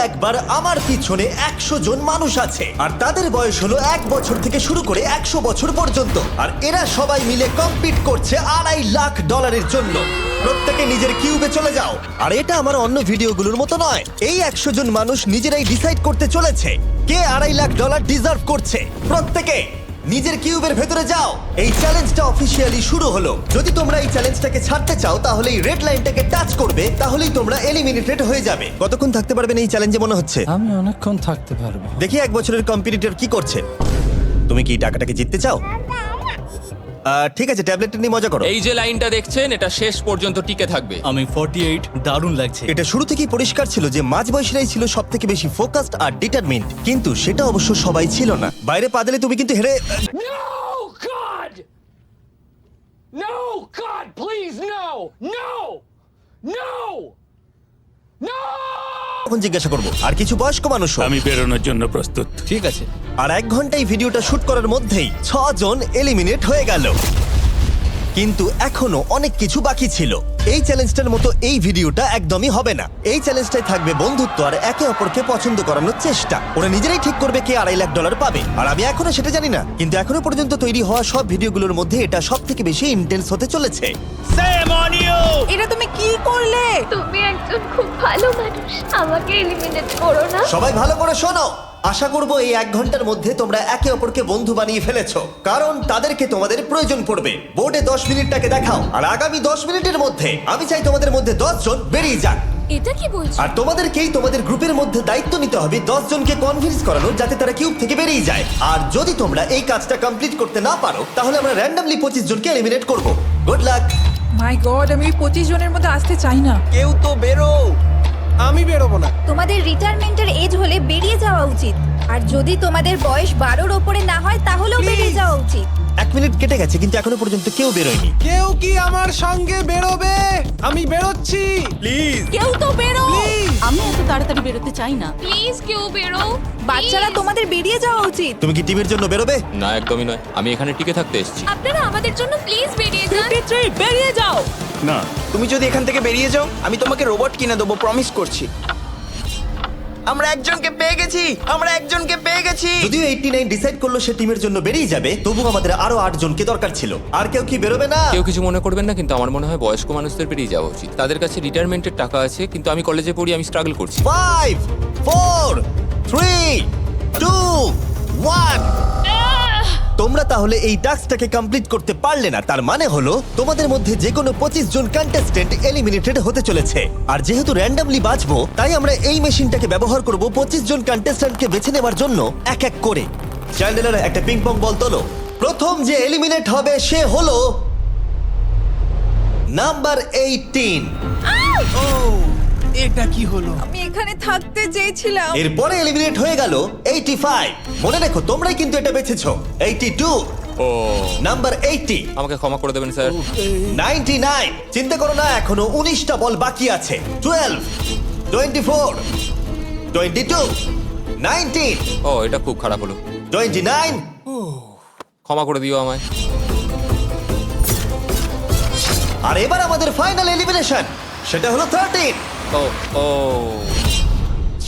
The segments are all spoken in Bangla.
একবার আমার পিছনে 100 জন মানুষ আছে আর তাদের বয়স হলো 1 বছর থেকে শুরু করে 100 বছর পর্যন্ত। আর এরা সবাই মিলে কম্পিট করছে $2.5 লাখ জন্য। প্রত্যেকে নিজের কিউবে চলে যাও। আর এটা আমার অন্য ভিডিওগুলোর মতো নয়। এই 100 জন মানুষ নিজেরাই ডিসাইড করতে চলেছে কে $2.5 লাখ ডিজার্ভ করছে। প্রত্যেকে নিজের কিউবের ভেতরে যাও। এই চ্যালেঞ্জটা অফিসিয়ালি শুরু হলো। যদি তোমরা এই চ্যালেঞ্জটাকে ছাড়তে চাও তাহলে এই রেড লাইনটাকে টাচ করবে, তাহলেই তোমরা এলিমিনেটেড হয়ে যাবে। কতক্ষণ থাকতে পারবেন এই চ্যালেঞ্জে মনে হচ্ছে? আমি অনেকক্ষণ থাকতে পারবো। দেখি 1 বছরের কম্পিটিটর কি করছে। তুমি কি টাকাটাকে জিততে চাও? ঠিক আছে, ট্যাবলেটটা নিয়ে মজা করো। এই যে লাইনটা দেখছেন এটা শেষ পর্যন্ত টিকে থাকবে। আমি 48, দারুণ লাগছে। এটা শুরু থেকেই পরিষ্কার ছিল যে মাঝবয়সীরাই ছিল সব থেকে বেশি ফোকাসড আর ডিটারমিন্ড, কিন্তু সেটা অবশ্য সবাই ছিল না। বাইরে পা দিলে তুমি কিন্তু হেরে। No, God! No, God, please, no! No! No! No! তখন জিজ্ঞাসা করবো। আর কিছু বয়স্ক মানুষ আমি বেরোনোর জন্য প্রস্তুত। ঠিক আছে। আর 1 ঘন্টায় ভিডিওটা শুট করার মধ্যেই 6 জন এলিমিনেট হয়ে গেল। কিন্তু এখনো অনেক কিছু বাকি ছিল। এই চ্যালেঞ্জটার মতো এই ভিডিওটা একদমই হবে না। এই চ্যালেঞ্জটাই থাকবে বন্ধুত্ব আর একে অপরকে পছন্দ করানোর চেষ্টা। ওরা নিজেরাই ঠিক করবে কে $2.5 লাখ পাবে। আর আমি এখনো সেটা জানি না, কিন্তু এখনো পর্যন্ত তৈরি হওয়া সব ভিডিওগুলোর মধ্যে এটা সব থেকে বেশি ইন্টেন্স হতে চলেছে। এটা তুমি কি করলে? তুমি একজন খুব ভালো মানুষ, আমাকে এলিমিনেট করো না। সবাই ভালো করে শোনো। আশা করব এই 1 ঘন্টার মধ্যে তোমরা একে অপরকে বন্ধু বানিয়ে ফেলেছো, কারণ তাদেরকে তোমাদের প্রয়োজন পড়বে। বোর্ডে 10 মিনিটটাকে দেখাও, আর আগামী 10 মিনিটের মধ্যে আমি চাই তোমাদের মধ্যে 10 জন বেরিয়ে যাক। এটা কি বলছো? আর তোমাদেরকেই তোমাদের গ্রুপের মধ্যে দায়িত্ব নিতে হবে 10 জনকে কনভিন্স করানো যাতে তারা কিউব থেকে বেরিয়ে যায়। আর যদি তোমরা এই কাজটা কমপ্লিট করতে না পারো তাহলে আমরা র্যান্ডমলি 25 জনকে এলিমিনেট করব। Good luck. মাই গড, আমি ওই 25 জনের মধ্যে আসতে চাই না। কেউ তো বেরো। আমি বেরোবো না। তোমাদের রিটায়ারমেন্টের এজ হলে বেরিয়ে যাওয়া উচিত। আর যদি তোমাদের বয়স 12-র ওপরে না হয় তাহলেও বেরিয়ে যাওয়া উচিত। 1 মিনিট কেটে গেছে কিন্তু এখনো পর্যন্ত কেউ বেরোয়নি। কেউ কি আমার সঙ্গে বেরোবে? আমি বেরোচ্ছি। প্লিজ। কেউ তো বেরো। আমি এত তাড়াতাড়ি বেরোতে চাই না। প্লিজ কেউ বেরো। বাচ্চারা, তোমাদের বেরিয়ে যাওয়া উচিত। তুমি কি টিমের জন্য বেরোবে? না, একদমই নয়। আমি এখানে টিকে থাকতে এসেছি। আপনারা আমাদের জন্য প্লিজ বেরিয়ে যান। 53, বেরিয়ে যাও। না, তুমি যদি এখান থেকে বেরিয়ে যাও আমি তোমাকে রোবট কিনে দেবো, প্রমিস করছি। আমরা একজনকে পেয়ে গেছি। যদিও 89 ডিসাইড করলো সে টিমের জন্য বেরিয়ে যাবে, তবু আমাদের আরো 8 জনকে দরকার ছিল। আর কেউ কি বেরোবে না? কেউ কিছু মনে করবেন না, কিন্তু আমার মনে হয় বয়স্ক মানুষদের বেরিয়ে যাওয়া উচিত। তাদের কাছে রিটায়ারমেন্টের টাকা আছে, কিন্তু আমি কলেজে পড়ি, আমি স্ট্রাগল করছি। 5 4 3 2 1। তোমরা তাহলে এই টাস্কটাকে কমপ্লিট করতে পারলে না, তার মানে হলো তোমাদের মধ্যে যে কোনো 25 জন কন্টেস্টেন্ট এলিমিনেটেড হতে চলেছে। আর যেহেতু র্যান্ডমলি বাঁচবো, তাই আমরা এই মেশিনটাকে ব্যবহার করব 25 জন কন্টেস্টেন্টকে বেছে নেওয়ার জন্য এক এক করে। চ্যান্ডেলার, একটা পিং পং বল তোলো। প্রথম যে এলিমিনেট হবে সে হলো নাম্বার 18। এটা কি হলো? আমি এখানে থাকতে চেয়েছিলাম। এরপরে এলিমিনেট হয়ে গেল 85। মনে রেখো তোমরাই কিন্তু এটা বেছেছো। 82, ও, নাম্বার 80, আমাকে ক্ষমা করে দেবেন স্যার। 99। চিন্তা করো না, এখনো 19টা বল বাকি আছে। 12, 24, 22, 19, ও, এটা খুব খারাপ হলো। 29। ক্ষমা করে দিও আমায়। আর এবার আমাদের ফাইনাল এলিমিনেশন, সেটা হলো 13। ও ও,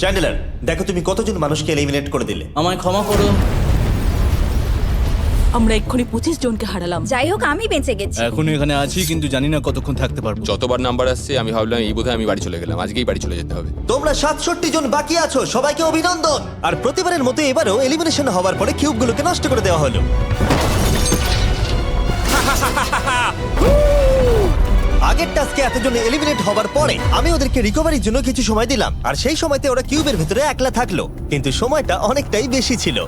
চ্যান্ডেলার, দেখো তুমি কতজন মানুষকে এলিমিনেট করে দিলে। আমায় ক্ষমা করো। আমরা এক্ষুনি 25 জনকে হারালাম। যাই হোক, আমি বেঁচে গেছি। এখনো এখানে আছি, কিন্তু জানি না কতক্ষণ থাকতে পারবো। যতবার নাম্বার আসছে আমি ভাবলাম এই বোধহয় আমি বাড়ি চলে গেলাম, আজকেই বাড়ি চলে যেতে হবে। তোমরা 67 জন বাকি আছো, সবাইকে অভিনন্দন। আর প্রতিবারের মতো এবারও এলিমিনেশন হওয়ার পরে কিউবগুলোকে নষ্ট করে দেওয়া হলো। আগের টাস্কে এতজন এলিমিনেট হবার পরে আমি ওদেরকে রিকভারির জন্য কিছু সময় দিলাম, আর সেই সময়তে ওরা কিউবের ভিতরে একলা থাকলো, কিন্তু সময়টা অনেকটাই বেশি ছিল।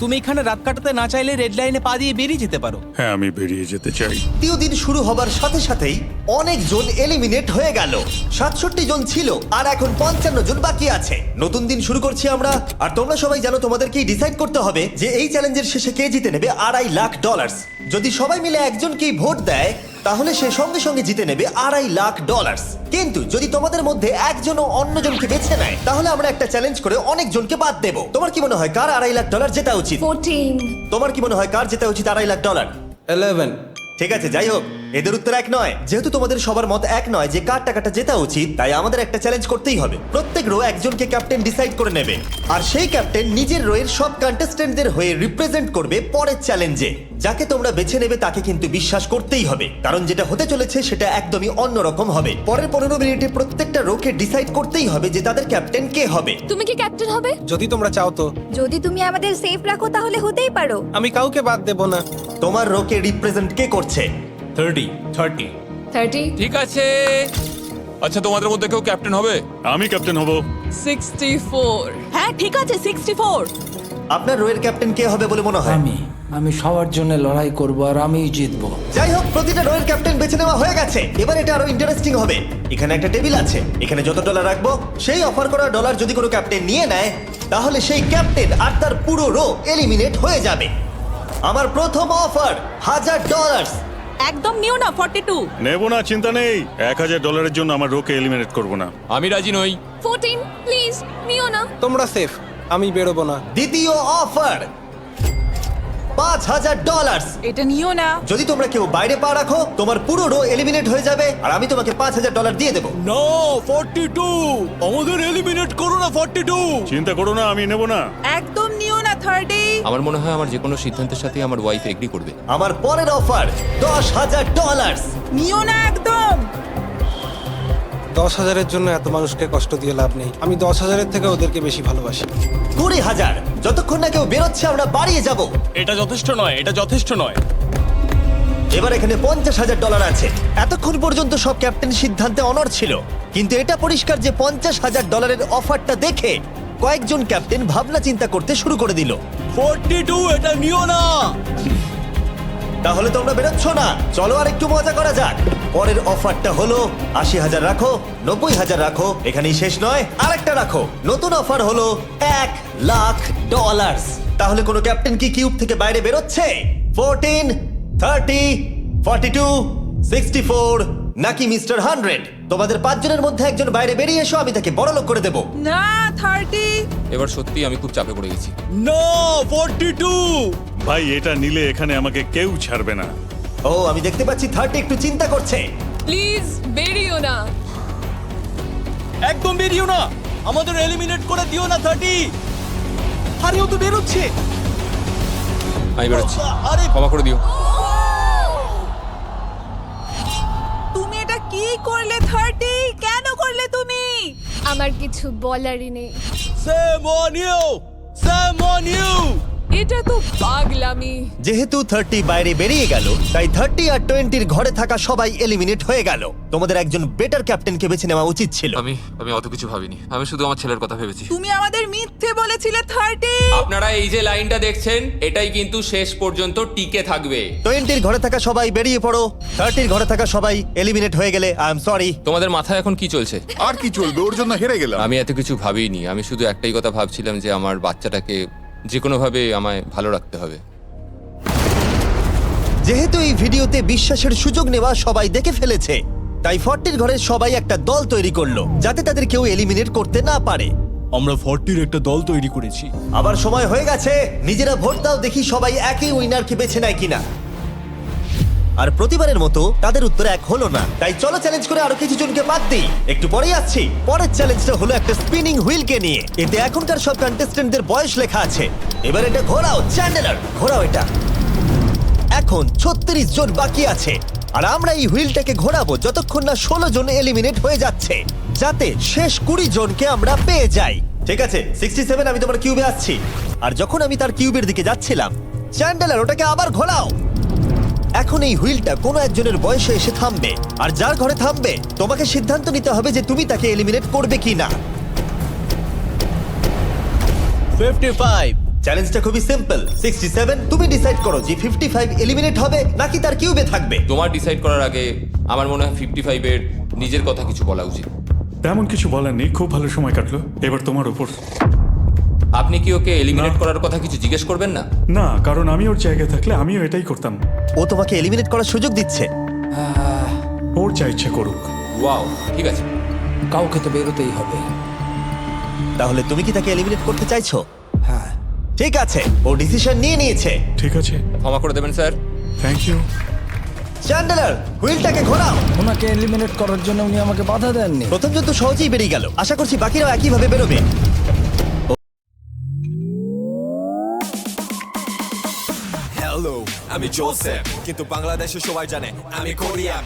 তুমি এখানে রাত কাটাতে না চাইলে রেড লাইনে পা দিয়ে বেরিয়ে যেতে পারো। হ্যাঁ, আমি বেরিয়ে যেতে চাই। দ্বিতীয় দিন শুরু হবার সাথে সাথেই অনেক জন এলিমিনেট হয়ে গেল। 67 জন ছিল আর এখন 55 জন বাকি আছে। নতুন দিন শুরু করছি আমরা, আর তোমরা সবাই জানো তোমাদেরকেই ডিসাইড করতে হবে যে এই চ্যালেঞ্জের শেষে কে জিতে নেবে $2.5 লাখ। যদি সবাই মিলে একজনকেই ভোট দেয় তাহলে সে সঙ্গে সঙ্গে জিতে নেবে $2.5 লাখ। কিন্তু যদি তোমাদের মধ্যে একজনও অন্যজনকে বেছে নেয় তাহলে আমরা একটা চ্যালেঞ্জ করে অনেক জনকে বাদ দেবো। তোমার কি মনে হয় কার $2.5 লাখ জেতা উচিত? 14। তোমার কি মনে হয় কার জেতা উচিত $2.5 লাখ? 11। ঠিক আছে, যাই হোক, এদের উত্তর এক নয়। যেহেতু তোমাদের সবার মত এক নয় যে কার টাকাটা জেতা উচিত, তাই আমাদের একটা চ্যালেঞ্জ করতেই হবে। প্রত্যেক রো একজনকে ক্যাপ্টেন ডিসাইড করে নেবে, আর সেই ক্যাপ্টেন নিজের রোয়ের সব কন্টেস্টেন্টদের হয়ে রিপ্রেজেন্ট করবে পরের চ্যালেঞ্জে। যাকে তোমরা বেছে নেবে তাকে কিন্তু বিশ্বাস করতেই হবে, কারণ যেটা হতে চলেছে সেটা একদমই অন্যরকম হবে। পরের 15 মিনিটে প্রত্যেকটা রোকে ডিসাইড করতেই হবে যে তাদের ক্যাপ্টেন কে হবে। তুমি কি ক্যাপ্টেন হবে? যদি তোমরা চাও তো। যদি তুমি আমাদের সেফ রাখো তাহলে হতেই পারো। আমি কাউকে বাদ দেব না। তোমার রোকে রিপ্রেজেন্ট কে করছে? 30 ঠিক আছে। আচ্ছা, তোমাদের মধ্যে কেউ ক্যাপ্টেন হবে? আমি ক্যাপ্টেন হব। 64। হ্যাঁ ঠিক আছে 64। আপনার রোয়ের ক্যাপ্টেন কে হবে বলে মনে হয়? আমি সবার জন্য লড়াই করব আর আমিই জিতবো। যাই হোক, প্রতিটা রোয়ের ক্যাপ্টেন বেছে নেওয়া হয়ে গেছে। এবার এটা আরো ইন্টারেস্টিং হবে। এখানে একটা টেবিল আছে, এখানে যত ডলার রাখবো সেই অফার করা ডলার যদি কোনো ক্যাপ্টেন নিয়ে নেয়, তাহলে সেই ক্যাপ্টেন আর তার পুরো রো এলিমিনেট হয়ে যাবে। আমার প্রথম অফার $1000। একদম নিও না 42। নেব না, চিন্তা নেই। $1000 জন্য আমার রোকে এলিমিনেট করব না। আমি রাজি নই। 14 প্লিজ নিও না। তোমরা সেফ, আমি বেরোবো না। দ্বিতীয় অফার $5000। এটা নিও না। যদি তোমরা কেউ বাইরে পা রাখো, তোমার পুরো রো এলিমিনেট হয়ে যাবে, আর আমি তোমাকে $5000 দিয়ে দেবো। নো 42, আমাদের এলিমিনেট করো না 42। চিন্তা করো না, আমি নেব না। একদম নিও না 30। আমার মনে হয় আমার যে কোনো সিদ্ধান্তের সাথে আমার ওয়াইফ এগ্রি করবে। আমার পরের অফার $10000। নিও না একদম। 10,000-এর জন্য এত মানুষকে কষ্ট দিয়ে লাভ নেই। আমি 10,000-এর থেকে ওদেরকে বেশি ভালোবাসি। 20,000। যতক্ষণ না কেউ বেরোচ্ছে আমরা বাড়িয়ে যাব। এটা যথেষ্ট নয়, এটা যথেষ্ট নয়। এবার এখানে $50,000 আছে। এতক্ষণ পর্যন্ত সব ক্যাপ্টেন সিদ্ধান্তে অনড় ছিল, কিন্তু এটা পরিষ্কার যে $50,000-এর অফারটা দেখে কয়েকজন ক্যাপ্টেন ভাবনা চিন্তা করতে শুরু করে দিল। 42, এটা নিও না। তাহলে তোমরা বেরোচ্ছ না? চলো আর একটু মজা করা যাক। পরের অফারটা হলো 80,000 রাখো, 90,000 রাখো, এখানেই শেষ নয়, আরেকটা রাখো। নতুন অফার হলো $1,00,000। তাহলে কোনো ক্যাপ্টেন কি কিউব থেকে বাইরে বেরোচ্ছে? 14, 30, 42, 64 নাকি মিস্টার 100? তোমাদের 5 জনের মধ্যে একজন বাইরে বেরিয়ে এসো, আমি তাকে বড়লোক করে দেবো। না 30। এবার সত্যি আমি খুব চাপে পড়ে গেছি। নো 42। ভাই, এটা নিলে এখানে আমাকে কেউ ছাড়বে না। ও, আমি দেখতে পাচ্ছি 30 একটু চিন্তা করছে। প্লিজ বেরিও না। একদম বেরিও না, আমাদের এলিমিনেট করে দিও না 30। আরে ও তো বেরোচ্ছে। আমি বেরোচ্ছি, আরে ক্ষমা করে দিও। তুমি এটা কি করলে 30? কেন করলে তুমি? আমার কিছু বলারই নেই। Shame on you, shame on you. এটা তো পাগলামি। যেহেতু 30 বাইরে বেরিয়ে গেল, তাই 30 আর 20-র ঘরে থাকা সবাই এলিমিনেট হয়ে গেল। তোমাদের একজন বেটার ক্যাপ্টেনকে বেছে নেওয়া উচিত ছিল। আমি অত কিছু ভাবিনি, আমি শুধু আমার ছেলের কথা ভেবেছি। তুমি আমাদের মিথ্যে বলেছিলে 30। আপনারা এই যে লাইনটা দেখছেন, এটাই কিন্তু শেষ পর্যন্ত টিকে থাকবে। 20-র ঘরে থাকা সবাই বেরিয়ে পড়ো, 30-র ঘরে থাকা সবাই এলিমিনেট হয়ে গেলে আই এম সরি। তোমাদের মাথায় এখন কি চলছে? আর কি চলবে, ওর জন্য হেরে গেলাম। আমি এত কিছু ভাবিনি, আমি শুধু একটাই কথা ভাবছিলাম যে আমার বাচ্চাটাকে যে কোনোভাবে আমায় ভালো রাখতে হবে। যেহেতু এই ভিডিওতে বিশ্বাসের সুযোগ নেওয়া সবাই দেখে ফেলেছে, তাই 40-র ঘরের সবাই একটা দল তৈরি করলো যাতে তাদের কেউ এলিমিনেট করতে না পারে। আমরা 40-র একটা দল তৈরি করেছি। আবার সময় হয়ে গেছে, নিজেরা ভোট দাও, দেখি সবাই একই উইনারকে বেছে নেয় কিনা। আর প্রতিবারের মতো তাদের উত্তর এক হলো না, তাই চলো চ্যালেঞ্জ করে আরো কিছু জনকে বাদ দিই। একটু পরেই আসছি। পরের চ্যালেঞ্জটা হলো একটা স্পিনিং হুইলকে নিয়ে। এতে এখনকার সব কন্টেস্টেন্টদের বয়স লেখা আছে। এবার এটা ঘোরাও, চ্যান্ডেলার ঘোরাও এটা। এখন 36 জন বাকি আছে, আর আমরা এই হুইলটাকে ঘোরাবো যতক্ষণ না 16 জন এলিমিনেট হয়ে যাচ্ছে, যাতে শেষ 20 জনকে আমরা পেয়ে যাই। ঠিক আছে 67, আমি তোমার কিউবে আসছি। আর যখন আমি তার কিউবের দিকে যাচ্ছিলাম, চ্যান্ডেলার ওটাকে আবার ঘোরাও। এখন এই হুইলটা কোনো একজনের বয়সে এসে থামবে, আর যার ঘরে থামবে তোমাকে সিদ্ধান্ত নিতে হবে যে তুমি তাকে এলিমিনেট করবে কি না। 55। চ্যালেঞ্জটা খুবই সিম্পল। 67, তুমি ডিসাইড করো যে 55 এলিমিনেট হবে নাকি তার কিউবে থাকবে। তোমার ডিসাইড করার আগে আমার মনে হয় 55-এর নিজের কথা কিছু বলা উচিত। তেমন কিছু বলার নেই, খুব ভালো সময় কাটলো। এবার তোমার উপর। আপনি কি ওকে এলিমিনেট করার কথা কিছু জিজ্ঞেস করবেন না? না, কারণ আমি ওর জায়গায় থাকলে আমিও এটাই করতাম। ও তোমাকে এলিমিনেট করার সুযোগ দিচ্ছে। ওর যা ইচ্ছা করুক। ওয়াও, ঠিক আছে। কাউকে তো বেরোতেই হবে। তাহলে তুমি কি তাকে এলিমিনেট করতে চাইছো? হ্যাঁ। ঠিক আছে, ও ডিসিশন নিয়ে নিয়েছে। ঠিক আছে, ক্ষমা করে দেবেন স্যার। Thank you. চ্যান্ডেলার হুইলটাকে ঘোরাও। ওনাকে এলিমিনেট করার জন্য উনি আমাকে বাধা দেননি। প্রথম জন তো সহজেই বেরিয়ে গেল, আশা করছি বাকিরাও একইভাবে বেরোবে। হ্যালো, আমি জোসেফ, কিন্তু বাংলাদেশে সবাই জানে আমি কোরিয়া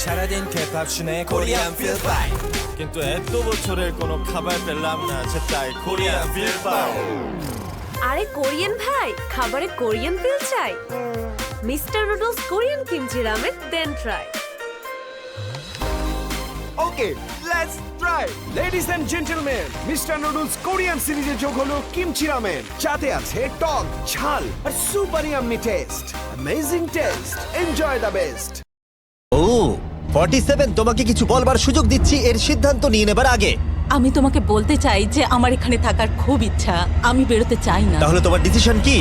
সারাদিন কেকআপ শুনে কোরিয়ান ফিল পাই, কিন্তু এত বছরের কোনো খাবার পেলাম না, তাই কোরিয়ান ফিল পাই। আরে কোরিয়ান ভাই, খাবারে কোরিয়ান ফিল চাই? Mister noodles Korean kimchi ramen দেন try. Okay, let's try. Ladies and gentleman, mister noodles Korean সিরিজে যোগ হলো কিমচি রামেন। যাতে আছে টক, ঝাল আর super yummy taste. Amazing taste, enjoy the best. ও 47, তোমাকে কিছু বলবার সুযোগ দিচ্ছি এর সিদ্ধান্ত নিয়ে নেবার আগে। আমি তোমাকে বলতে চাই যে আমার এখানে থাকার খুব ইচ্ছা, আমি বেরোতে চাই না। তাহলে তোমার ডিসিশন কি?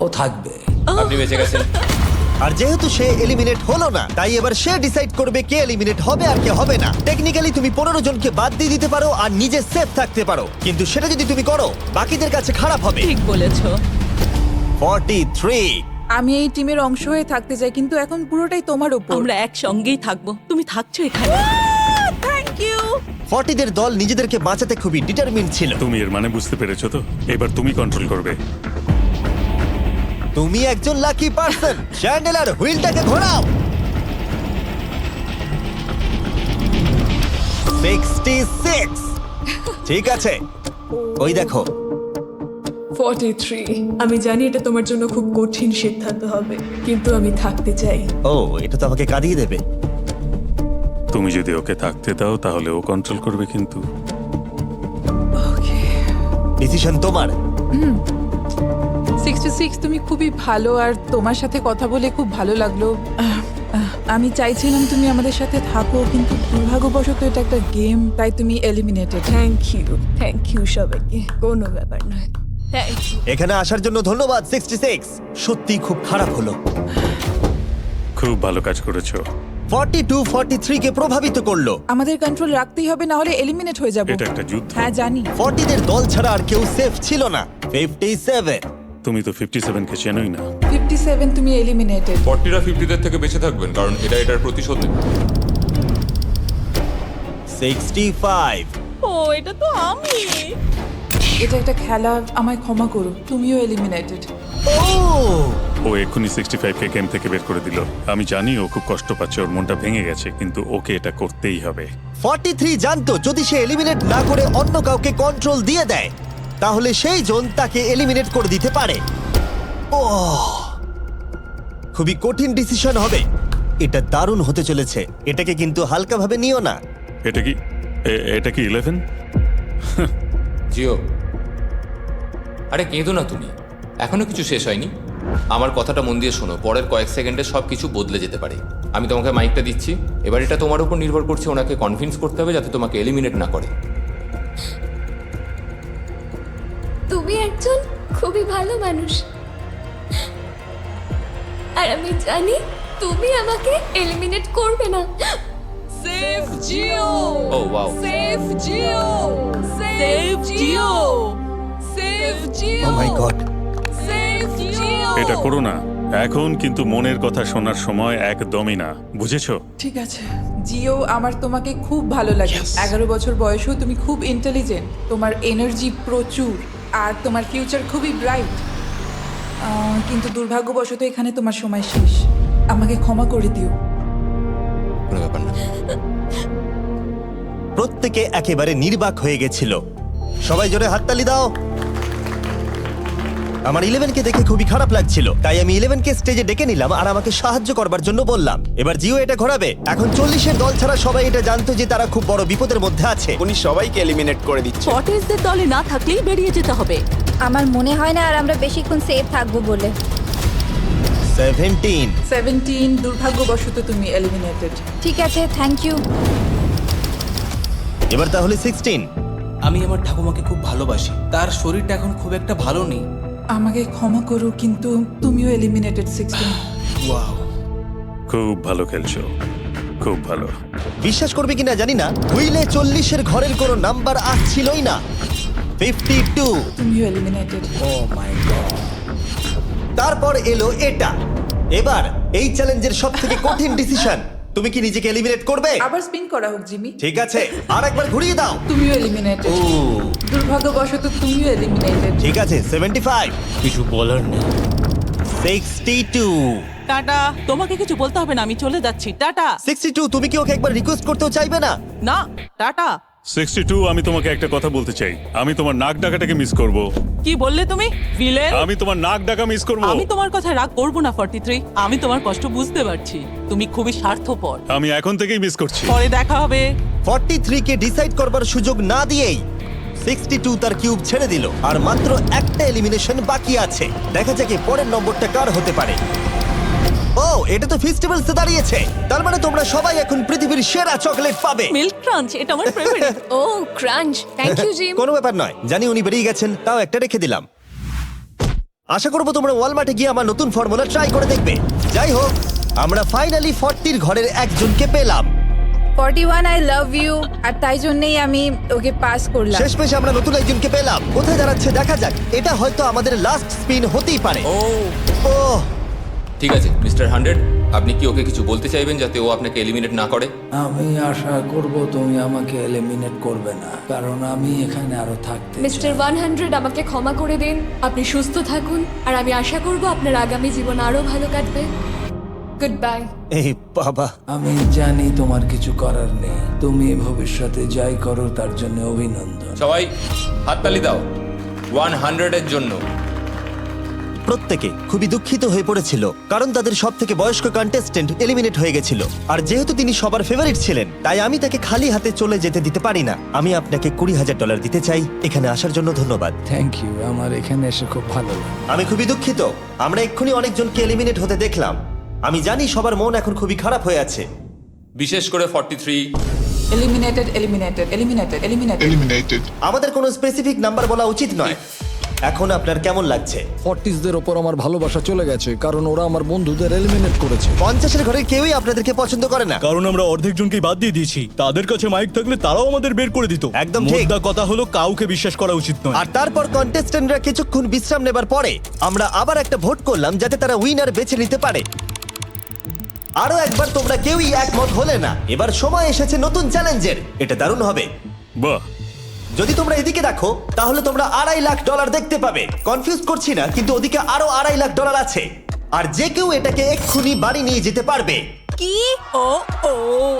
ও থাকবে। আপনি বেঁচে গেছেন। আর যেহেতু সে এলিমিনেট হলো না, তাই এবার সে ডিসাইড করবে কে এলিমিনেট হবে আর কে হবে না। টেকনিক্যালি তুমি 15 জনকে বাদ দিয়ে দিতে পারো আর নিজে সেফ থাকতে পারো, কিন্তু সেটা যদি তুমি করো বাকিদের কাছে খারাপ হবে। ঠিক বলেছো। 43। আমি এই টিমের অংশ হয়ে থাকতে চাই, কিন্তু এখন পুরোটাই তোমার উপর। আমরা একসঙ্গেই থাকবো, তুমি থাকছো এখানে। Thank you. 40 দের দল নিজেদেরকে বাঁচাতে খুবই ডিটারমিন ছিল। তুমি এর মানে বুঝতে পেরেছো তো? এবার তুমি কন্ট্রোল করবে। তুমি একজন লাকি পারসন। চ্যান্ডেলার হুইলটাকে ঘোরাও। 66। ঠিক আছে, ওই দেখো। 43। আমি জানি এটা তোমার জন্য খুব কঠিন সিদ্ধান্ত হবে, কিন্তু আমি থাকতে চাই। ও, এটা তো আমাকে কাঁদিয়ে দেবে। তুমি যদি ওকে থাকতে দাও তাহলে ও কন্ট্রোল করবে, কিন্তু ডিসিশন তোমার। 66, তুমি খুবই ভালো আর তোমার সাথে কথা বলে খুব ভালো লাগলো। আমি চাইছিলাম তুমি আমাদের সাথে থাকো, কিন্তু দুর্ভাগ্যবশত এটা একটা গেম, তাই তুমি এলিমিনেটেড। থ্যাংক ইউ সবাইকে, কোনো ব্যাপার নয়। Thank you. এখানে আসার জন্য ধন্যবাদ 66। সত্যি খুব খারাপ হলো। খুব ভালো কাজ করেছো। 42 43 কে প্রভাবিত করলো। আমাদের কন্ট্রোল রাখতেই হবে, না হলে এলিমিনেট হয়ে যাব। এটা একটা যুদ্ধ। হ্যাঁ জানি। 40 দের দল ছাড়া আর কেউ সেফ ছিল না। 57। তুমি তো 57 কে চেনোই না। 57, তুমি এলিমিনেটেড। 40রা 50দের থেকে বেঁচে থাকবেন, কারণ এটার প্রতিশোধ নেবে। 65। ও, এটা তো আমি। এটা একটা খেলা, আমায় ক্ষমা করো, তুমিও এলিমিনেটেড। ও, ও এক্ষুনি 65 কে গেম থেকে বের করে দিল। আমি জানি ও খুব কষ্ট পাচ্ছে, ওর মনটা ভেঙে গেছে, কিন্তু ওকে এটা করতেই হবে। 43 জানতো যদি সে এলিমিনেট না করে অন্য কাউকে কন্ট্রোল দিয়ে দেয়, তাহলে সেই জন তাকে এলিমিনেট করে দিতে পারে। ও, খুবই কঠিন ডিসিশন হবে। এটা দারুণ হতে চলেছে। এটাকে কিন্তু হালকাভাবে নিও না। এটা কি 11? জিও, আরে কেঁদো না তুমি, এখনো কিছু শেষ হয়নি। আমার কথাটা মন দিয়ে শোনো, পরের কয়েক সেকেন্ডে সব কিছু বদলে যেতে পারে। আমি তোমাকে মাইকটা দিচ্ছি, এবার এটা তোমার উপর নির্ভর করছে ওনাকে কনভিন্স করতে হবে যাতে তোমাকে এলিমিনেট না করে। তুমি একজন খুবই ভালো মানুষ, আর আমি জানি তুমি আমাকে এলিমিনেট করবে না। Save Jio. Oh wow, save Jio. Save Jio. Save Jio. Oh my god. Save Jio. এটা করো না এখন, কিন্তু মনের কথা শোনার সময় একদমই না, বুঝেছো? ঠিক আছে জিও, আমার তোমাকে খুব ভালো লাগে। 11 বছর বয়সেও তুমি খুব ইন্টেলিজেন্ট, তোমার এনার্জি প্রচুর, আর তোমার ফিউচার খুবই ব্রাইট। কিন্তু দুর্ভাগ্যবশত এখানে তোমার সময় শেষ। আমাকে ক্ষমা করে দিও। কোনো ব্যাপার না। প্রত্যেকে একেবারে নির্বাক হয়ে গেছিল। সবাই জোরে হাততালি দাও। আমার 11 কে দেখে খুবই খারাপ লাগছিল, তাই আমি 11 কে স্টেজে ডেকে নিলাম আর আমাকে সাহায্য করবার জন্য বললাম। এবার জিও এটা ঘোরাবে। এখন 40 এর দল ছাড়া সবাই এটা জানতো যে তারা খুব বড় বিপদের মধ্যে আছে। উনি সবাইকে এলিমিনেট করে দিচ্ছে। 40দের দলে না থাকলেই বেরিয়ে যেতে হবে। আমার মনে হয় না আর আমরা বেশিক্ষণ সেফ থাকবো বলে। 17। দুর্ভাগ্যবশত তুমি এলিমিনেটেড। ঠিক আছে, থ্যাংক ইউ। এবার তাহলে 16। আমি আমার ঠাকুমাকে খুব ভালোবাসি, তার শরীরটা এখন খুব একটা ভালো নেই। আমাকে ক্ষমা করো, কিন্তু তুমিও এলিমিনেটেড 16। ওয়াও, খুব ভালো খেলছো, খুব ভালো। বিশ্বাস করবে কিনা জানি না, হুইলে 40 এর ঘরের কোনো নাম্বার আসছিলই না। 52। তুমিও এলিমিনেটেড। O my god. তারপর এলো এটা। এবার এই চ্যালেঞ্জের সব থেকে কঠিন ডিসিশন, তুমি কি নিজেকে এলিমিনেট করবে? আবার স্পিন করা হোক জিমি। ঠিক আছে, আর একবার ঘুরিয়ে দাও। তুমিও এলিমিনেটেড। ও দুর্ভাগ্যবশত তুমিও এলিমিনেটেড। ঠিক আছে, 75, কিছু বলার নেই। 62, টাটা, তোমাকে কিছু বলতে হবে না, আমি চলে যাচ্ছি, টাটা। 62। তুমি কি ওকে একবার রিকোয়েস্ট করতেও চাইবে না? না, টাটা। 62, আমি তোমাকে একটা কথা বলতে চাই। আমি তোমার নাক ডাকাটাকে মিস করব। কি বললে তুমি, ভিলেন? আমি তোমার নাক ডাকা মিস করব। আমি তোমার কথা রাগ করব না 43, আমি তোমার কষ্ট বুঝতে পারছি, তুমি খুবই স্বার্থপর। আমি এখন থেকেই মিস করছি। পরে দেখা হবে। 43 কে ডিসাইড করবার সুযোগ না দিয়েই 62 তার কিউব ছেড়ে দিল, আর মাত্র একটা এলিমিনেশন বাকি আছে। দেখা যাক পরের নম্বরটা কার হতে পারে। ও, এটা তো ফেস্টিভ্যালস এ দাঁড়িয়েছে, তার মানে তোমরা সবাই এখন পৃথিবীর সেরা চকলেট পাবে। মিল্ক ক্রাঞ্চ, এটা আমার ফেভারিট। ও ক্রাঞ্চ, থ্যাংক ইউ জিম। কোনো ব্যাপার নয়, জানি উনি বেরিয়ে গেছেন, তাও একটা রেখে দিলাম। আশা করবো তোমরা ওয়ালমার্টে গিয়ে আমার নতুন ফর্মুলা ট্রাই করে দেখবে। যাই হোক, আমরা ফাইনালি 40 ঘরের একজনকে পেলাম। 41 আই লাভ ইউ, আর তাই জন্যই আমি ওকে পাস করলাম। শেষমেশ আমরা নতুন একজনকে পেলাম। কোথায় দাঁড়াচ্ছে দেখা যাক। এটা হয়তো আমাদের লাস্ট স্পিন হতেই পারে। ও ঠিক আছে মিস্টার 100, আপনি কি ওকে কিছু বলতে চাইবেন যাতে ও আপনাকে এলিমিনেট না করে? আমি আশা করব তুমি আমাকে এলিমিনেট করবে না, কারণ আমি এখানে আরো থাকতে মিস্টার 100 আমাকে ক্ষমা করে দিন, আপনি সুস্থ থাকুন, আর আমি আশা করব আপনার আগামী জীবন আরো ভালো কাটবে। Good bye. এই বাবা, আমি জানি তোমার কিছু করার নেই, তুমি ভবিষ্যতে যাই করো তার জন্য অভিনন্দন। সবাই হাততালি দাও 100 এর জন্য। প্রত্যেকে খুবই দুঃখিত হয়ে পড়েছিল, কারণ তাদের সব থেকে বয়স্ক কন্টেস্টেন্ট এলিমিনেট হয়ে গেছিল। আর যেহেতু তিনি সবার ফেভারিট ছিলেন, তাই আমি তাকে খালি হাতে চলে যেতে দিতে পারি না। আমি আপনাকে $20,000 দিতে চাই। এখানে আসার জন্য ধন্যবাদ। থ্যাংক ইউ, আমার এখানে এসে খুব ভালো লাগে। আমি খুবই দুঃখিত, আমরা এক্ষুনি অনেকজনকে এলিমিনেট হতে দেখলাম। আমি জানি সবার মন এখন খুবই খারাপ হয়ে আছে। বিশেষ করে 43। Eliminated, eliminated, eliminated, eliminated. আমাদের কোনো স্পেসিফিক নাম্বার বলা উচিত নয়। এখন আপনার কেমন লাগছে? 40দের ওপর আমার ভালোবাসা চলে গেছে, কারণ ওরা আমার বন্ধুদের এলিমিনেট করেছে। 50-এর ঘরের কেউই আপনাদেরকে পছন্দ করে না, কারণ আমরা অর্ধেক জনকেই বাদ দিয়ে দিয়েছি। তাদের কাছে মাইক থাকলে তারাও আমাদের বের করে দিত। একদম ঠিক। মোদ্দা কথা হলো কাউকে বিশ্বাস করা উচিত নয়। আর তারপর কন্টেস্ট্যান্টরা কিছুক্ষণ বিশ্রাম নেবার পরে আমরা আবার একটা ভোট করলাম যাতে তারা উইনার বেছে নিতে পারে। আরো একবার তোমরা কেউই একমত হলে না। এবার সময় এসেছে নতুন চ্যালেঞ্জের। এটা দারুণ হবে। বাহ, যদি তোমরা এদিকে দেখো তাহলে তোমরা $2.5 লাখ দেখতে পাবে। কনফিউজ করছি না, কিন্তু ওদিকে আরো $2.5 লাখ আছে, আর যে কেউ এটাকে এক্ষুনি বাড়ি নিয়ে যেতে পারবে। কি? ও ও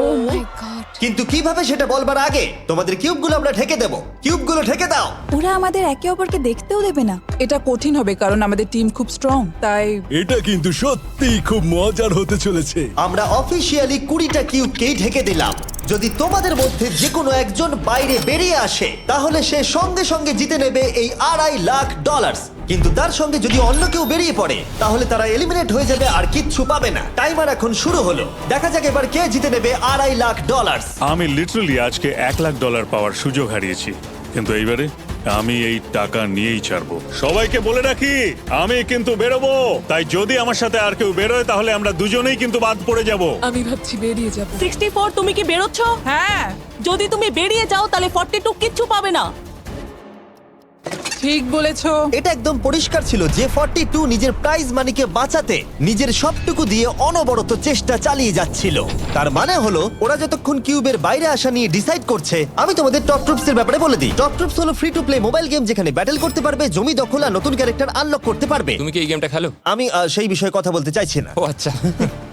ও মাই গড। কিন্তু কিভাবে সেটা বলবার আগে তোমাদের কিউবগুলো আমরা ঢেকে দেবো। কিউবগুলো ঢেকে দাও। ওরা আমাদের একে অপরকে দেখতেও দেবে না। এটা কঠিন হবে কারণ আমাদের টিম খুব স্ট্রং, তাই এটা কিন্তু সত্যিই খুব মজার হতে চলেছে। আমরা অফিসিয়ালি 20টা কিউবকেই ঢেকে দিলাম। যদি তোমাদের মধ্যে যে কোনো একজন বাইরে বেরিয়ে আসে, তাহলে সে সঙ্গে সঙ্গে জিতে নেবে এই $2.5 লাখ। কিন্তু তার সঙ্গে যদি অন্য কেউ বেরিয়ে পড়ে, তাহলে তারা এলিমিনেট হয়ে যাবে আর কিচ্ছু পাবে না। টাইমার এখন শুরু হলো। দেখা যাক এবার কে জিতে নেবে $2.5 লাখ। আমি লিটারালি আজকে $1 লাখ পাওয়ার সুযোগ হারিয়েছি, কিন্তু এইবারে আমি এই টাকা নিয়েই ছাড়বো। সবাইকে বলে রাখি, আমি কিন্তু বেরোবো। তাই যদি আমার সাথে আর কেউ বেরোয়, তাহলে আমরা দুজনেই কিন্তু বাদ পড়ে যাব। আমি ভাবছি বেরিয়ে যাব। 64, তুমি কি বেরোচ্ছ? হ্যাঁ, যদি তুমি বেরিয়ে যাও তাহলে 42 কিচ্ছু পাবে না। ঠিক বলেছো। এটা একদম পরিষ্কার ছিল যে 42 নিজের প্রাইজ মানিকে বাঁচাতে নিজের সবটুকু দিয়ে অনবরত চেষ্টা চালিয়ে যাচ্ছিল। তার মানে হলো ওরা যতক্ষণ কিউবের বাইরে আসা নিয়ে ডিসাইড করছে। আমি তোমাদের টপ ট্রুপস এর ব্যাপারে বলে দিই। টপ ট্রুপস হলো free to play mobile game, যেখানে ব্যাটল করতে পারবে, জমি দখল আর নতুন ক্যারেক্টার আনলক করতে পারবে। তুমি কি এই গেমটা খেলো? আমি সেই বিষয়ে কথা বলতে চাইছি না। ও আচ্ছা।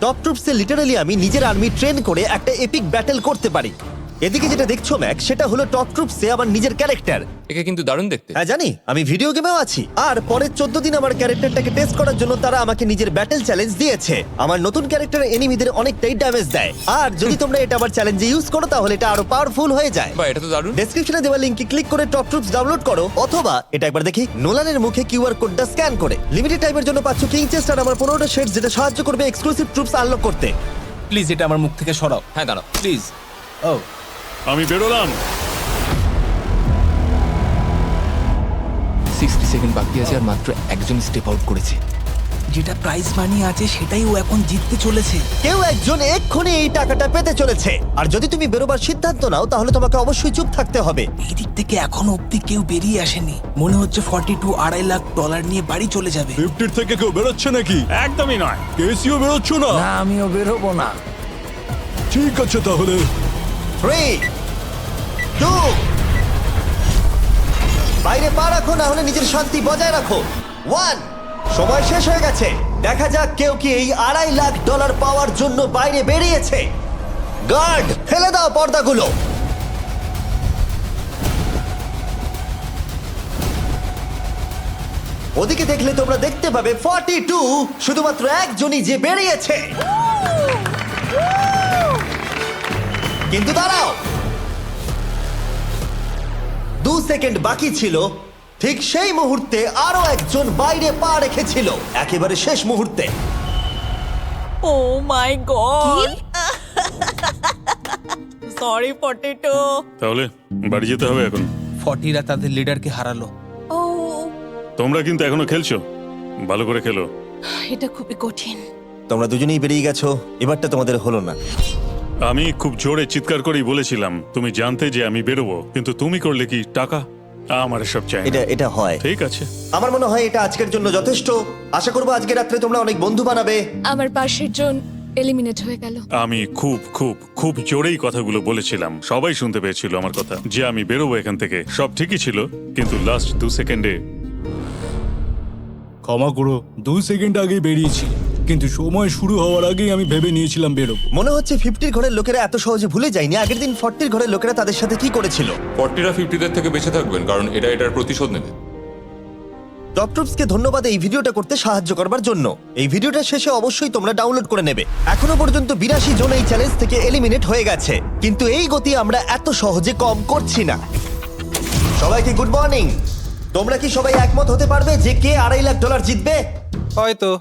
টপ ট্রুপসে লিটারালি আমি নিজের আর্মি ট্রেন করে একটা এপিক ব্যাটল করতে পারি। এদিকে যেটা দেখছো ম্যাক, সেটা হলো টপ ট্রুপসে আমার নিজের ক্যারেক্টার। একে কিন্তু দারুণ দেখতে। হ্যাঁ জানি, আমি ভিডিও গেমেও আছি। আর পরের 14 দিন আমার ক্যারেক্টারটাকে টেস্ট করার জন্য তারা আমাকে নিজের ব্যাটল চ্যালেঞ্জ দিয়েছে। আমার নতুন ক্যারেক্টার এনিমিদের অনেকটাই ড্যামেজ দেয়, আর যদি তোমরা এটা আবার চ্যালেঞ্জে ইউজ করো তাহলে এটা আরো পাওয়ারফুল হয়ে যায়। বা এটা তো দারুণ। ডেসক্রিপশনে দেওয়া লিংকে ক্লিক করে টপ ট্রুপস ডাউনলোড করো, অথবা এটা একবার দেখি নোলানের মুখে কিউআর কোডটা স্ক্যান করে। লিমিটেড টাইমের জন্য পাচ্ছ কিং চেস্ট আর আমার 15টা শেডস, যেটা সাহায্য করবে এক্সক্লুসিভ ট্রুপস আনলক করতে। প্লিজ এটা আমার মুখ থেকে সরাও। হ্যাঁ দাঁড়াও। প্লিজ। ও, আমি বেরোলাম। 60 সেকেন্ড বাকি আছে, আর মাত্র একজন স্টেপ আউট করেছে। যেটা প্রাইজ মানি আছে সেটাই ও এখন জিততে চলেছে। কেউ একজন এক্ষুনি এই টাকাটা পেতে চলেছে। আর যদি তুমি বেরোবার সিদ্ধান্ত নাও তাহলে তোমাকে অবশ্যই চুপ থাকতে হবে। এই দিক থেকে এখনো অব্দি কেউ বেরিয়ে আসেনি। মনে হচ্ছে 42 $2.5 লাখ নিয়ে বাড়ি চলে যাবে। 50 থেকে কেউ বেরোচ্ছে নাকি? একদমই নয়। কেসিও বেরোচ্ছ না? না, আমিও বেরোবো না। ঠিক আছে তাহলে। 3, 2, বাইরে পা রাখো, না হলে নিজের শান্তি বজায় রাখো। 1, সময় শেষ হয়ে গেছে। দেখা যাক কেউ কি এই $2.5 লাখ পাওয়ার জন্য বাইরে বেরিয়েছে। গার্ড, ফেলে দাও পর্দাগুলো। ওদিকে দেখলে তোমরা দেখতে পাবে 42 শুধুমাত্র একজনই যে বেরিয়েছে। কিন্তু দাঁড়াও, 2 সেকেন্ড বাকি ছিল। ঠিক সেই মুহূর্তে আরো একজন বাইরে পা রেখেছিল, একেবারে শেষ মুহূর্তে। ও মাই গড, সরি 42। তাহলে বাড়ি যেতে হবে এখন। 40রা তাদের লিডারকে হারালো। ও, তোমরা কিন্তু এখনো খেলছো, ভালো করে খেলো। এটা খুবই কঠিন। তোমরা দুজনেই বেরিয়ে গেছো, এবারটা তোমাদের হলো না। আমি খুব জোরে চিৎকার করেই বলেছিলাম তুমি জানতে যে আমি বেরোবো, কিন্তু তুমি করলে কি টাকা? আমার সব চাই না। এটা হয়। ঠিক আছে, আমার মনে হয় এটা আজকের জন্য যথেষ্ট। আশা করবো আজকে রাত্রে তোমরা অনেক বন্ধু বানাবে। আমার পাশের জন এলিমিনেট হয়ে গেল। আমি খুব খুব খুব জোরেই কথাগুলো বলেছিলাম, সবাই শুনতে পেয়েছিল আমার কথা, যে আমি বেরোবো এখান থেকে। সব ঠিকই ছিল, কিন্তু লাস্ট 2 সেকেন্ডে। ক্ষমা করো, 2 সেকেন্ড আগেই বেরিয়েছি, কিন্তু সময় শুরু হওয়ার আগেই আমি ভেবে নিয়েছিলাম বেরোবো। মনে হচ্ছে 50 ঘরের লোকেরা এত সহজে ভুলে যায়নি আগের দিন 40 ঘরের লোকেরা তাদের সাথে কি করেছিল। 40রা 50দের থেকে বেঁচে থাকবেন, কারণ এটার প্রতিশোধ নেবে। টপ ট্রুপসকে ধন্যবাদ এই ভিডিওটা করতে সাহায্য করবার জন্য। এই ভিডিওটা শেষে অবশ্যই তোমরা ডাউনলোড করে নেবে। এখনো পর্যন্ত 82 জন এই চ্যালেঞ্জ থেকে এলিমিনেট হয়ে গেছে, কিন্তু এই গতি আমরা এত সহজে কম করছি না। সবাইকে গুড মর্নিং। তোমরা কি সবাই একমত হতে পারবে যে কে $2.5 লাখ জিতবে? হয়তো।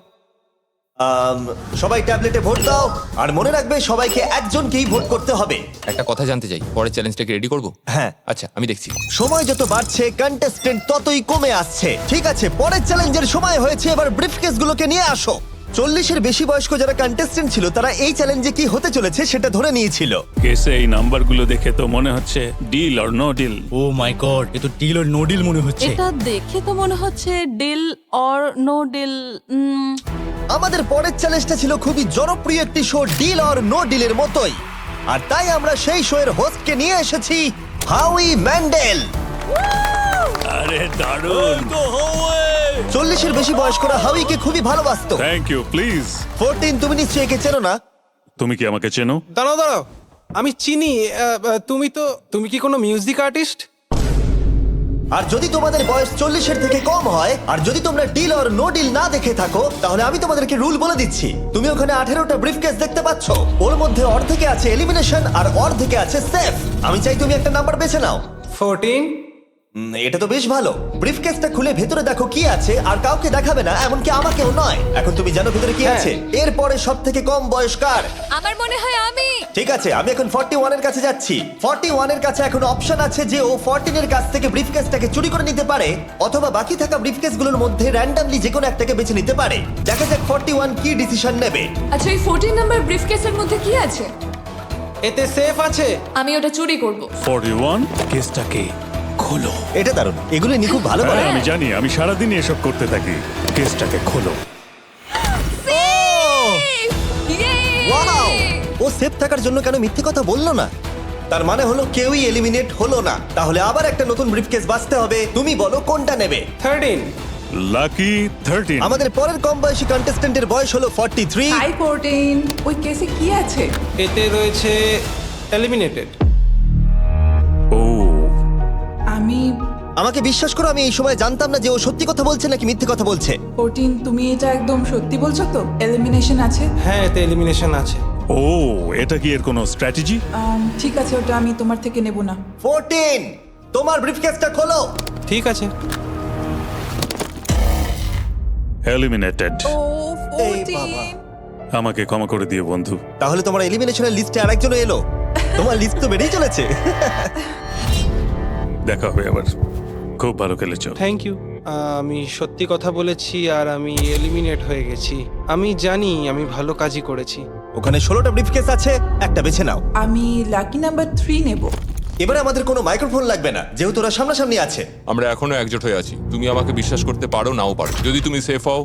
সবাই ট্যাবলেটে ভোট দাও, আর মনে রাখবে সবাইকে একজনকেই ভোট করতে হবে। একটা কথা জানতে চাই, পরের চ্যালেঞ্জটাকে রেডি করবো? হ্যাঁ। আচ্ছা, আমি দেখছি। সময় যত বাড়ছে কন্টেস্টেন্ট ততই কমে আসছে। ঠিক আছে, পরের চ্যালেঞ্জের সময় হয়েছে, এবার ব্রিফকেসগুলোকে নিয়ে আসো। 40-এর বেশি বয়স্ক যারা কন্টেস্টেন্ট ছিল তারা এই চ্যালেঞ্জে কি হতে চলেছে সেটা ধরে নিয়েছিল। কেসে এই নাম্বারগুলো দেখে তো মনে হচ্ছে deal or no deal. Oh my god, এ তো ডিল অর নো ডিল মনে হচ্ছে। এটা দেখে তো মনে হচ্ছে ডিল অর নো ডিল। আমাদের পরের চ্যালেঞ্জটা ছিল খুবই জনপ্রিয় একটি শো, ডিল অর নো ডিলের মতোই। আর তাই আমরা সেই শো এর হোস্টকে নিয়ে এসেছি, হাউই ম্যান্ডেল। আরে দারুণ। 40-এর বেশি বয়স্করা হাউইকে খুবই ভালোবাসতো। Thank you, please. 14, তুমি নিশ্চয়ই একে চেনো না? তুমি কি আমাকে চেনো? দাঁড়াও, আমি চিনি। তুমি কি কোনো মিউজিক আর্টিস্ট? আর যদি তোমাদের বয়স 40-এর থেকে কম হয়, আর যদি তোমরা ডিল অর নো ডিল না দেখে থাকো, তাহলে আমি তোমাদেরকে রুল বলে দিচ্ছি। তুমি ওখানে 18টা ব্রিফকেস দেখতে পাচ্ছ, ওর মধ্যে অর্ধেকে আছে এলিমিনেশন আর অর্ধেকে আছে সেফ। আমি চাই তুমি একটা নাম্বার বেছে নাও। 14। এটা তো বেশ ভালো। ব্রিফকেসটা খুলে ভেতরে দেখো কি আছে, আর কাউকে দেখাবে না, এমনকি আমাকেও নয়। এখন তুমি জানো ভেতরে কি আছে। এরপরে সব থেকে কম বয়স্কার আমার মনে হয় আমি। ঠিক আছে, আমি এখন 41 এর কাছে যাচ্ছি। 41 এর কাছে এখন অপশন আছে যে ও 14 এর কাছ থেকে ব্রিফকেসটাকে চুরি করে নিতে পারে, অথবা বাকি থাকা ব্রিফকেসগুলোর মধ্যে র্যান্ডমলি যে কোনো একটাকে বেছে নিতে পারে। দেখা যাক 41 কি ডিসিশন নেবে। আচ্ছা, এই 14 নাম্বার ব্রিফকেসের মধ্যে কি আছে? এতে সেফ আছে। আমি ওটা চুরি করব। 41 কেসটাকে খোলো। এটা দারুণ, এগুলো নি খুব ভালো করে। হ্যাঁ, আমি জানি, আমি সারাদিন এসব করতে থাকি। কেসটাকে খোলো। ওয়াও, ও সেফ থাকার জন্য কেন মিথ্যে কথা বললো না? তার মানে হলো কেউই এলিমিনেট হলো না। তাহলে আবার একটা নতুন ব্রিফকেস বাছতে হবে। তুমি বলো কোনটা নেবে? 13। লাকি 13। আমাদের পরের কম বয়সী কন্টেস্ট্যান্টের বয়স হলো 43। হাই 14, ওই কেসে কি আছে? এতে রয়েছে এলিমিনেটেড। ও, আমাকে বিশ্বাস করো, আমি এই সময় জানতাম না যে ও সত্যি কথা বলছে নাকি মিথ্যে কথা বলছে। 14, তুমি এটা একদম সত্যি বলছো তো? এলিমিনেশন আছে? হ্যাঁ, এতে এলিমিনেশন আছে। ও, এটা কি এর কোনো স্ট্র্যাটেজি? ঠিক আছে, ওটা আমি তোমার থেকে নেব না। 14, তোমার ব্রিফকেসটা খোলো। ঠিক আছে। এলিমিনেটেড। ও এই বাবা। 14। আমাকে ক্ষমা করে দিও বন্ধু। তাহলে তোমার এলিমিনেশনের লিস্টে আরেকজন এলো। তোমার লিস্ট তো বেড়েই চলেছে। দেখা হবে আবার। খুব ভালো খেলেছো। Thank you. আমি সত্যি কথা বলেছি আর আমি এলিমিনেট হয়ে গেছি। আমি জানি আমি ভালো কাজই করেছি। ওখানে 16টা ব্রিফকেস আছে, একটা বেছে নাও। আমি লাকি নাম্বার 3 নেব। এবারে আমাদের কোনো মাইক্রোফোন লাগবে না, যেহেতু ওরা সামনাসামনি আছে। আমরা এখনো একজোট হয়ে আছি। তুমি আমাকে বিশ্বাস করতে পারো নাও পারো। যদি তুমি সেফ হও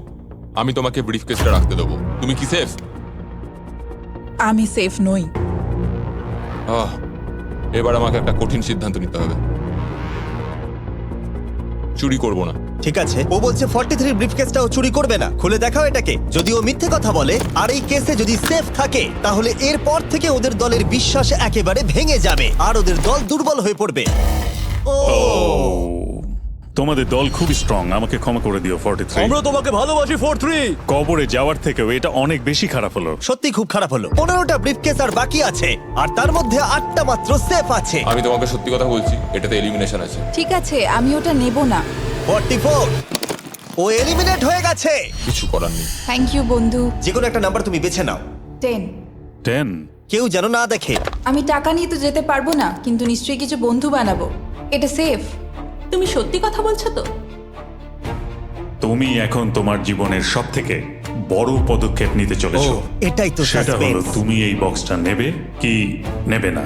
আমি তোমাকে ব্রিফকেসটা রাখতে দেবো। তুমি কি সেফ? আমি সেফ নই। এবার আমাকে একটা কঠিন সিদ্ধান্ত নিতে হবে। চুরি করব না। ঠিক আছে, ও বলছে 43 ব্রিফকেসটাও চুরি করবে না। খুলে দেখাও এটাকে। যদি ও মিথ্যে কথা বলে আর এই কেসে যদি সেফ থাকে, তাহলে এরপর থেকে ওদের দলের বিশ্বাস একেবারে ভেঙে যাবে আর ওদের দল দুর্বল হয়ে পড়বে। তোমাদের দল খুবই স্ট্রং, আমাকে ক্ষমা করে দিও 43। আমরা তোমাকে ভালোবাসি 43। কবরে যাওয়ার থেকেও এটা অনেক বেশি খারাপ হলো। সত্যি খুব খারাপ হলো। 15টা ব্রিফকেস আর বাকি আছে, আর তার মধ্যে 8টা মাত্র সেফ আছে। আমি তোমাকে সত্যি কথা বলছি, এটাতে এলিমিনেশন আছে। ঠিক আছে, আমি ওটা নেব না। 44, ও এলিমিনেট হয়ে গেছে। কিছু করার নেই। থ্যাংক ইউ বন্ধু। যে কোনো একটা নাম্বার তুমি বেছে নাও। 10। কেউ যেন না দেখে। আমি টাকা নিয়ে তো যেতে পারবো না, কিন্তু নিশ্চয়ই কিছু বন্ধু বানাবো। এটা সেফ। তুমি সত্যি কথা বলছো তো? তুমি এখন তোমার জীবনের সবথেকে বড় পদক্ষেপ নিতে চলেছো। এটাই তো সেটা হলো suspense। তুমি এই বক্সটা নেবে কি নেবে না।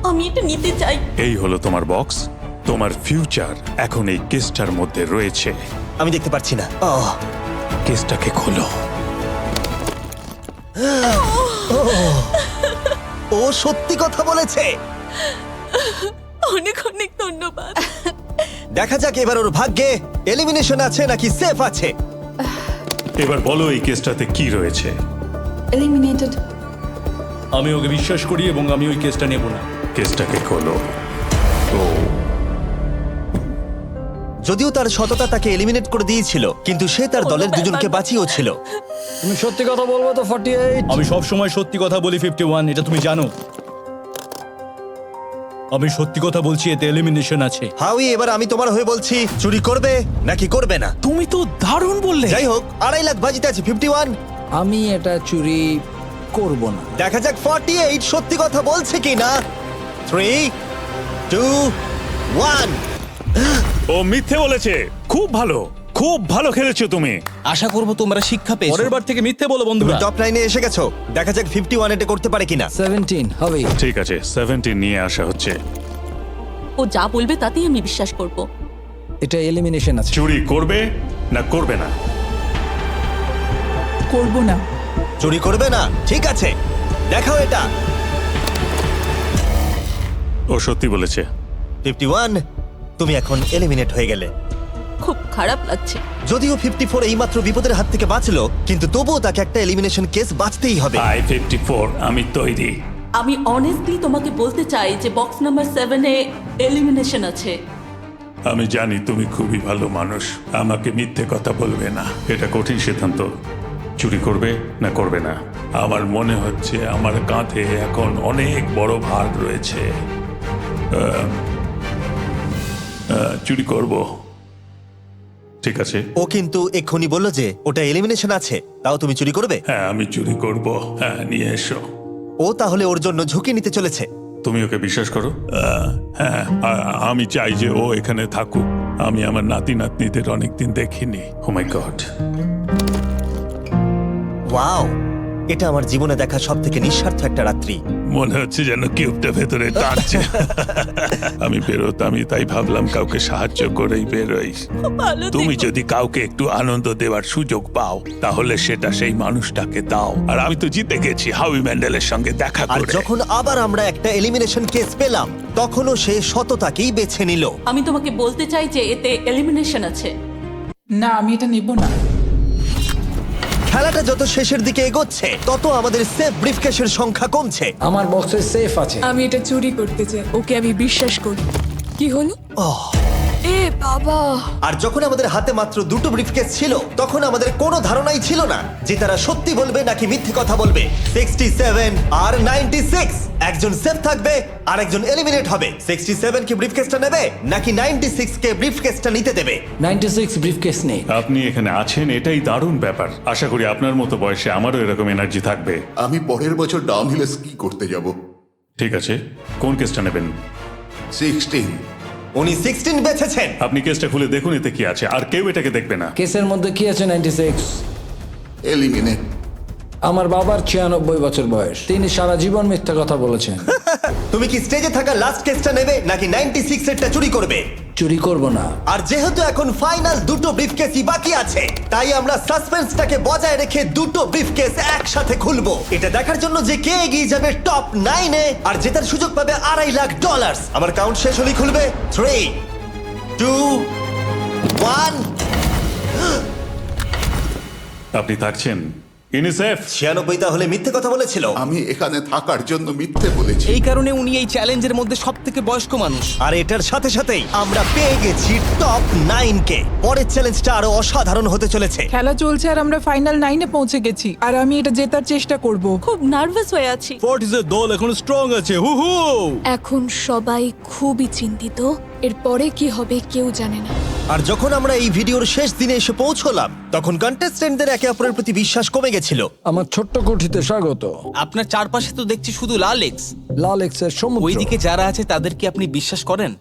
আমি এটা নিতে চাই। এই হলো তোমার বক্স। তোমার ফিউচার এখন এই কেসটার মধ্যে রয়েছে। আমি দেখতে পাচ্ছি না। কেসটাকে খোলো। ও সত্যি কথা বলেছে। অনেক অনেক ধন্যবাদ। দেখা যাক এবার ওর ভাগ্যে এলিমিনেশন আছে নাকি সেফ আছে। এবার বলো এই কেসটাতে কি রয়েছে। এলিমিনেটেড। আমি ওকে বিশ্বাস করি এবং আমি ওই কেসটা নেব না। কেসটাকে খোলো। যদিও তার সততা তাকে এলিমিনেট করে দিয়েছিল, কিন্তু সে তার দলের দুজনকে বাঁচিয়েও ছিল। তুমি সত্যি কথা বলবো তো 48? আমি সব সময় সত্যি কথা বলি 51, এটা তুমি জানো। আমি সত্যি কথা বলছি, এতে এলিমিনেশন আছে। হাউই, এবার আমি তোমার হয়ে বলছি, চুরি করবে নাকি করবে না? তুমি তো দারুণ বললে। যাই হোক, 2.5 লাখ বাজিতে আছে 51। আমি এটা চুরি করব না। দেখা যাক 48 সত্যি কথা বলছে কিনা। 3, 2, 1। ও মিথ্যে বলেছে। খুব ভালো, খুব ভালো খেলেছো তুমি। আশা করব তোমরা শিক্ষা পেয়েছো। পরের বার থেকে মিথ্যে বলো তুমি বন্ধুরা। টপ 9 এ এসে গেছো। দেখা যাক 51 এটা করতে পারে কিনা। 17 হবে। ঠিক আছে, 17 নিয়ে আসা হচ্ছে। ও যা বলবে তাতেই আমি বিশ্বাস করব। এটা এলিমিনেশন আছে। চুরি করবে না করবে না? করব না। চুরি করবে না? ঠিক আছে, দেখাও এটা। ও সত্যি বলেছে। 51, তুমি এখন এলিমিনেট হয়ে গেলে। খুব খারাপ লাগছে। যদিও 54 এইমাত্র বিপদের হাত থেকে বাঁচলো, কিন্তু তবুও তাকে একটা এলিমিনেশন কেস বাঁচতেই হবে। 54, আমি তৈরি। আমি অনেস্টলি তোমাকে বলতে চাই যে বক্স নাম্বার 7-এ এলিমিনেশন আছে। আমি জানি তুমি খুবই ভালো মানুষ, আমাকে মিথ্যে কথা বলবে না। এটা কঠিন সিদ্ধান্ত, চুরি করবে না করবে না। আমার মনে হচ্ছে আমার কাঁধে এখন অনেক বড় ভার রয়েছে। চুরি করব। ঠিক আছে। ও কিন্তু এক্ষুনি বললো যে ওটা এলিমিনেশন আছে, তাও তুমি চুরি করবে? হ্যাঁ, আমি চুরি করব। হ্যাঁ, নিয়ে এসো। ও তাহলে ওর জন্য ঝুঁকি নিতে চলেছে। তুমি ওকে বিশ্বাস করো? হ্যাঁ, আমি চাই যে ও এখানে থাকুক। আমি আমার নাতি নাতনিদের অনেকদিন দেখিনি। ও মাই গড। ওয়াও, এটা আমার জীবনে দেখা সবথেকে নিঃস্বার্থ একটা রাত্রি। মনে হচ্ছে যেন কিউবটা ভেতরে টানছে। আমি বেরোতামই, তাই ভাবলাম কাউকে সাহায্য করেই বেরোই। তুমি যদি কাউকে একটু আনন্দ দেওয়ার সুযোগ পাও, তাহলে সেটা সেই মানুষটাকে দাও। আর আমি তো জিতে গেছি হাউই ম্যান্ডেলের সঙ্গে দেখা আর করে। যখন আবার আমরা একটা এলিমিনেশন কেস পেলাম, তখনও সে সততাকেই বেছে নিল। আমি তোমাকে বলতে চাই যে এতে এলিমিনেশন আছে। না, আমি এটা নেব না। খেলাটা যত শেষের দিকে এগোচ্ছে, তত আমাদের সেফ ব্রিফকেসের সংখ্যা কমছে। আমার বক্সে সেফ আছে। আমি এটা চুরি করতে চাই। ওকে আমি বিশ্বাস করি। কি হলো? এ বাবা! আর যখন আমাদের হাতে মাত্র 2টো ব্রিফকেস ছিল, তখন আমাদের কোনো ধারণাই ছিল না যে তারা সত্যি বলবে নাকি মিথ্যে কথা বলবে। 67 আর 96, একজন সেফ থাকবে আর একজন এলিমিনেট হবে। 67 কি ব্রিফকেসটা নেবে নাকি 96 কে ব্রিফকেসটা নিতে দেবে? 96 ব্রিফকেস নেই। আপনি এখানে আছেন, এটাই দারুণ ব্যাপার। আশা করি আপনার মতো বয়সে আমারও এরকম এনার্জি থাকবে। আমি পরের বছর ডাউনহিলে স্কি করতে যাব। ঠিক আছে, কোন কেসটা নেবেন? 16। উনি 16 বেছেছেন। আপনি কেসটা খুলে দেখুন এতে কি আছে, আর কেউ এটাকে দেখবে না। কেসের মধ্যে কি আছে? 96। এলিমিনেট। আমার বাবার 96 বছর বয়স, তিনি সারা জীবন মিথ্যা কথা বলেছেন। তুমি কি স্টেজে থাকা লাস্ট কেসটা নেবে নাকি 96 এরটা চুরি করবে? চুরি করব না। আর যেহেতু এখন ফাইনাল দুটো ব্রিফকেসই বাকি আছে, তাই আমরা সাসপেন্সটাকে বজায় রেখে দুটো ব্রিফকেস একসাথে খুলবো, এটা দেখার জন্য যে কে এগিয়ে যাবে টপ 9 এ আর জেতার সুযোগ পাবে $2.5 লাখ। আমার কাউন্ট শেষ হলেই খুলবে। 3, 2, 1। আপনি থাকছেন ইউনিসেফ। 96 তাহলে মিথ্যে কথা বলেছিল। আমি এখানে থাকার জন্য মিথ্যে বলেছি। এই কারণে উনি এই চ্যালেঞ্জের মধ্যে সব থেকে বয়স্ক মানুষ। আর এটার সাথে সাথেই আমরা পেয়ে গেছি টপ 9 কে। পরের চ্যালেঞ্জটা আরো অসাধারণ হতে চলেছে। খেলা চলছে আর আমরা ফাইনাল 9-এ পৌঁছে গেছি আর আমি এটা জেতার চেষ্টা করব। খুব নার্ভাস হয়ে আছি। ফর্টিসের দল এখন স্ট্রং আছে। হু হু। এখন সবাই খুবই চিন্তিত, এরপরে কি হবে কেউ জানে না। আর যখন আমরা এই ভিডিওর শেষ দিনে এসে পৌঁছলাম, তখন কন্টেস্টেন্টদের একে অপরের প্রতি বিশ্বাস কমে গেছিল। আমার ছোট্ট কুঠিতে স্বাগত। আপনার চারপাশে তো দেখছি শুধু লাল এক্স। লাল এক্সের সমুদ্র। ওইদিকে যারা আছে তাদের কি আপনি বিশ্বাস করেন?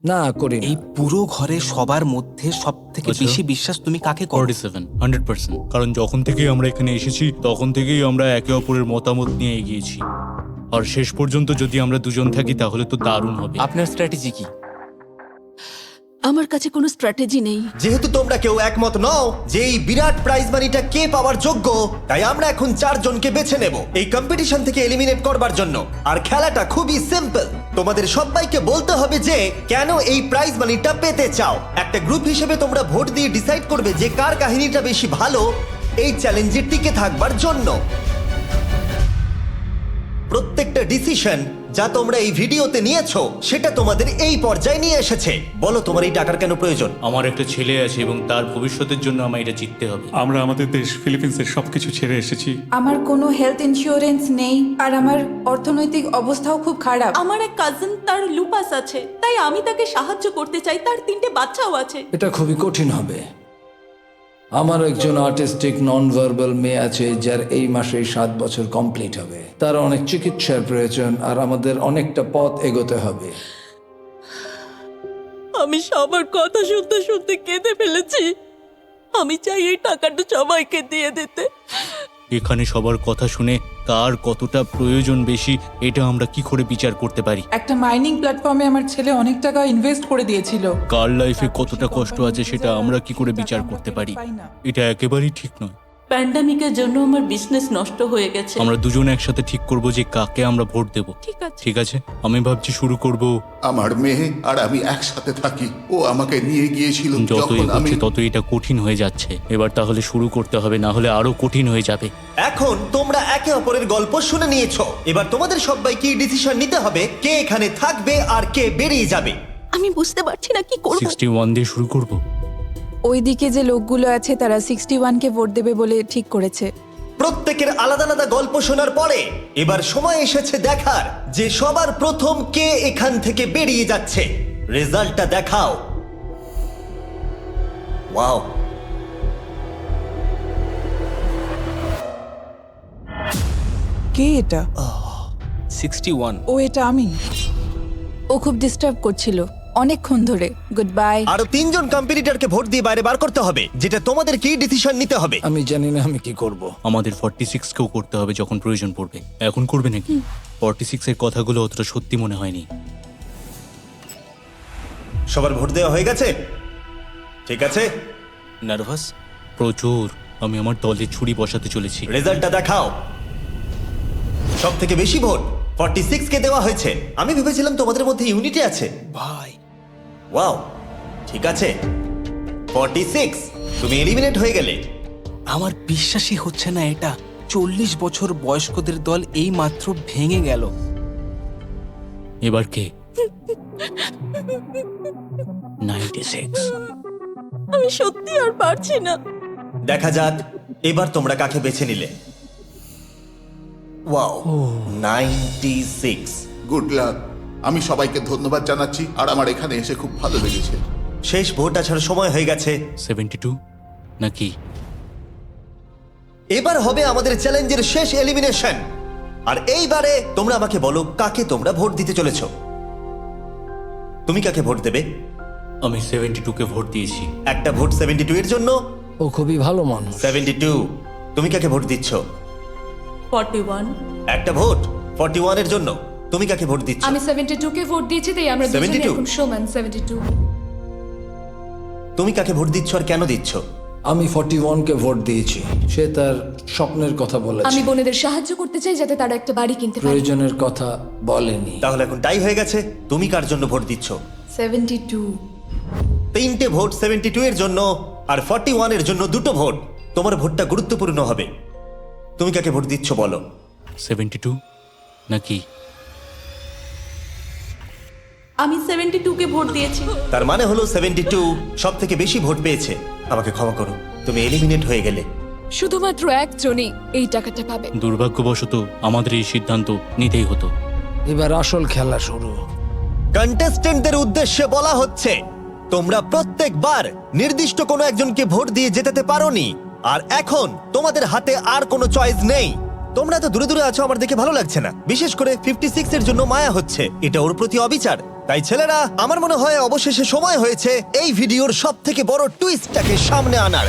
না, করি না। এই পুরো ঘরে সবার মধ্যে সব থেকে বেশি বিশ্বাস তুমি কাকে করো? 47, 100%। কারণ যখন থেকেই আমরা এখানে এসেছি তখন থেকেই আমরা একে অপরের মতামত নিয়ে এগিয়েছি, আর শেষ পর্যন্ত যদি আমরা দুজন থাকি তাহলে তো দারুণ হবে। আপনার স্ট্র্যাটেজি কি? আমার কাছে কোনো স্ট্র্যাটেজি নেই। যেহেতু তোমরা কেউ একমত নও যে এই বিরাট প্রাইজ মানিটা কে পাওয়ার যোগ্য, তাই আমরা এখন 4 জনকে বেছে নেব এই কম্পিটিশন থেকে এলিমিনেট করবার জন্য। আর খেলাটা খুবই সিম্পল। তোমাদের সবাইকে বলতে হবে যে কেন এই প্রাইজ মানিটা পেতে চাও। একটা গ্রুপ হিসেবে তোমরা ভোট দিয়ে ডিসাইড করবে যে কার কাহিনীটা বেশি ভালো এই চ্যালেঞ্জে টিকে থাকবার জন্য। প্রত্যেকটা ডিসিশন যা তোমরা এই ভিডিওতে নিয়েছো সেটা তোমাদের এই পর্যায়ে নিয়ে এসেছে। বলো তোমার এই টাকার কেন প্রয়োজন? আমার একটা ছেলে আছে এবং তার ভবিষ্যতের জন্য আমার এটা জিততে হবে। আমরা আমাদের দেশ ফিলিপিন্সের সবকিছু ছেড়ে এসেছি। আমার কোনো হেলথ ইন্স্যুরেন্স নেই আর আমার অর্থনৈতিক অবস্থাও খুব খারাপ। আমার এক কাজিন, তার লুপাস আছে, তাই আমি তাকে সাহায্য করতে চাই। তার 3টে বাচ্চাও আছে। এটা খুবই কঠিন হবে। আমার একজন আর্টিস্টিক নন ভার্বাল মেয়ে আছে যার এই মাসেই 7 বছর কমপ্লিট হবে। তার অনেক চিকিৎসার প্রয়োজন আর আমাদের অনেকটা পথ এগোতে হবে। আমি সবার কথা শুনতে শুনতে কেঁদে ফেলেছি। আমি চাই এই টাকাটা সবাইকে দিয়ে দিতে। এখানে সবার কথা শুনে কার কতটা প্রয়োজন বেশি এটা আমরা কি করে বিচার করতে পারি? একটা মাইনিং প্ল্যাটফর্মে আমার ছেলে অনেক টাকা ইনভেস্ট করে দিয়েছিল। কার লাইফে কতটা কষ্ট আছে সেটা আমরা কি করে বিচার করতে পারি? এটা একেবারেই ঠিক নয়। প্যান্ডামিকের জন্য আমার বিজনেস নষ্ট হয়ে গেছে। আমরা দুজন একসাথে ঠিক করব যে কাকে আমরা ভোট দেব। ঠিক আছে, আমি ভাবছি শুরু করব। আমার মেয়ে আর আমি একসাথে থাকি। ও আমাকে নিয়ে গিয়েছিল যত যখন আমি এগোচ্ছে তত এটা কঠিন হয়ে যাচ্ছে। এবার তাহলে শুরু করতে হবে, না হলে আরো কঠিন হয়ে যাবে। এখন তোমরা একে অপরের গল্প শুনে নিয়েছো। এবার তোমাদের সবাইকে ডিসিশন নিতে হবে কে এখানে থাকবে আর কে বেরিয়ে যাবে। আমি বুঝতে পারছি না কি করব। 61 দিয়ে শুরু করব। ওইদিকে যে লোকগুলো আছে তারা 61কে ভোট দেবে বলে ঠিক করেছে। প্রত্যেকের আলাদা আলাদা গল্প শোনার পরে এবার সময় এসেছে দেখার যে সবার প্রথম কে এখান থেকে বেরিয়ে যাচ্ছে। রেজাল্টটা দেখাও। ওয়াও, কে এটা? 61। ও এটা আমি। ও খুব ডিস্টার্ব করছিল অনেকক্ষণ ধরে। Good bye. আরো 3 জন কম্পিটিটরকে ভোট দিয়ে বাইরে বার করতে হবে, যেটা তোমাদের কি ডিসিশন নিতে হবে। আমি জানি না আমি কি করব। আমাদের 46 কেও করতে হবে যখন প্রয়োজন পড়বে। এখন করবে নাকি? 46 এর কথাগুলো অতটা সত্যি মনে হয়নি। সবার ভোট দেওয়া হয়ে গেছে? ঠিক আছে। নার্ভাস? প্রচুর। আমি আমার দলে ছুরি বসাতে চলেছি। রেজাল্টটা দেখাও। সব থেকে বেশি ভোট 46 কে দেওয়া হয়েছে। আমি ভেবেছিলাম তোমাদের মধ্যে ইউনিটি আছে। ভাই, ওয়াও, ঠিক আছে। 46, তুমি এলিমিনেট হয়ে গেলে। আমার বিশ্বাসই হচ্ছে না এটা। 40 বছর বয়স্কদের দল এই মাত্র ভেঙে গেল। এবার কে? 96। আমি সত্যি আর পারছি না। দেখা যাক এবার তোমরা কাকে বেছে নিলে। ওয়াও, 96। Good luck. আমি সবাইকে ধন্যবাদ জানাচ্ছি আর আমার এখানে এসে খুব ভালো লেগেছে। শেষ ভোট আসার সময় হয়ে গেছে। 72 নাকি? এবার হবে আমাদের চ্যালেঞ্জের শেষ এলিমিনেশন। আর এইবারে তোমরা আমাকে বলো কাকে তোমরা ভোট দিতে চলেছো। তুমি কাকে ভোট দেবে? আমি 72-কে ভোট দিয়েছি। একটা ভোট 72 এর জন্য। ও খুবই ভালো মানুষ। 72। তুমি কাকে ভোট দিচ্ছ? 41। একটা ভোট 41 এর জন্য। তুমি কাকে ভোট দিচ্ছ? আমি 72 কে ভোট দিয়েছি, তাই আমরা দুজনে 72? এখন সমান 72। তুমি কাকে ভোট দিচ্ছ আর কেন দিচ্ছ? আমি 41কে ভোট দিয়েছি। সে তার স্বপ্নের কথা বলেছে। আমি বোনেদের সাহায্য করতে চাই যাতে তারা একটা বাড়ি কিনতে পারে। প্রয়োজনের কথা বলেনি। তাহলে এখন টাই হয়ে গেছে। তুমি কার জন্য ভোট দিচ্ছ? 72। তিনটে ভোট 72 এর জন্য আর 41 এর জন্য দুটো ভোট। তোমার ভোটটা গুরুত্বপূর্ণ হবে। তুমি কাকে ভোট দিচ্ছ বলো? 72 নাকি? আমি 72কে ভোট দিয়েছি। তার মানে হলো 72 সব থেকে বেশি ভোট পেয়েছে। আমাকে ক্ষমা করো, তুমি এলিমিনেট হয়ে গেলে। শুধুমাত্র একজনই এই টাকাটা পাবে। দুর্ভাগ্যবশত আমাদের এই সিদ্ধান্ত নিতেই হতো। এবার আসল খেলা শুরু। কন্টেস্টেন্টদের উদ্দেশ্যে বলা হচ্ছে, তোমরা প্রত্যেকবার নির্দিষ্ট কোনো একজনকে ভোট দিয়ে জেতাতে পারোনি, আর এখন তোমাদের হাতে আর কোনো চয়েস নেই। তোমরা তো দূরে দূরে আছো, আমার দেখে ভালো লাগছে না। বিশেষ করে 56 এর জন্য মায়া হচ্ছে। এটা ওর প্রতি অবিচার। তাই ছেলেরা, আমার মনে হয় অবশেষে সময় হয়েছে এই ভিডিওর সব থেকে বড় টুইস্টটাকে সামনে আনার।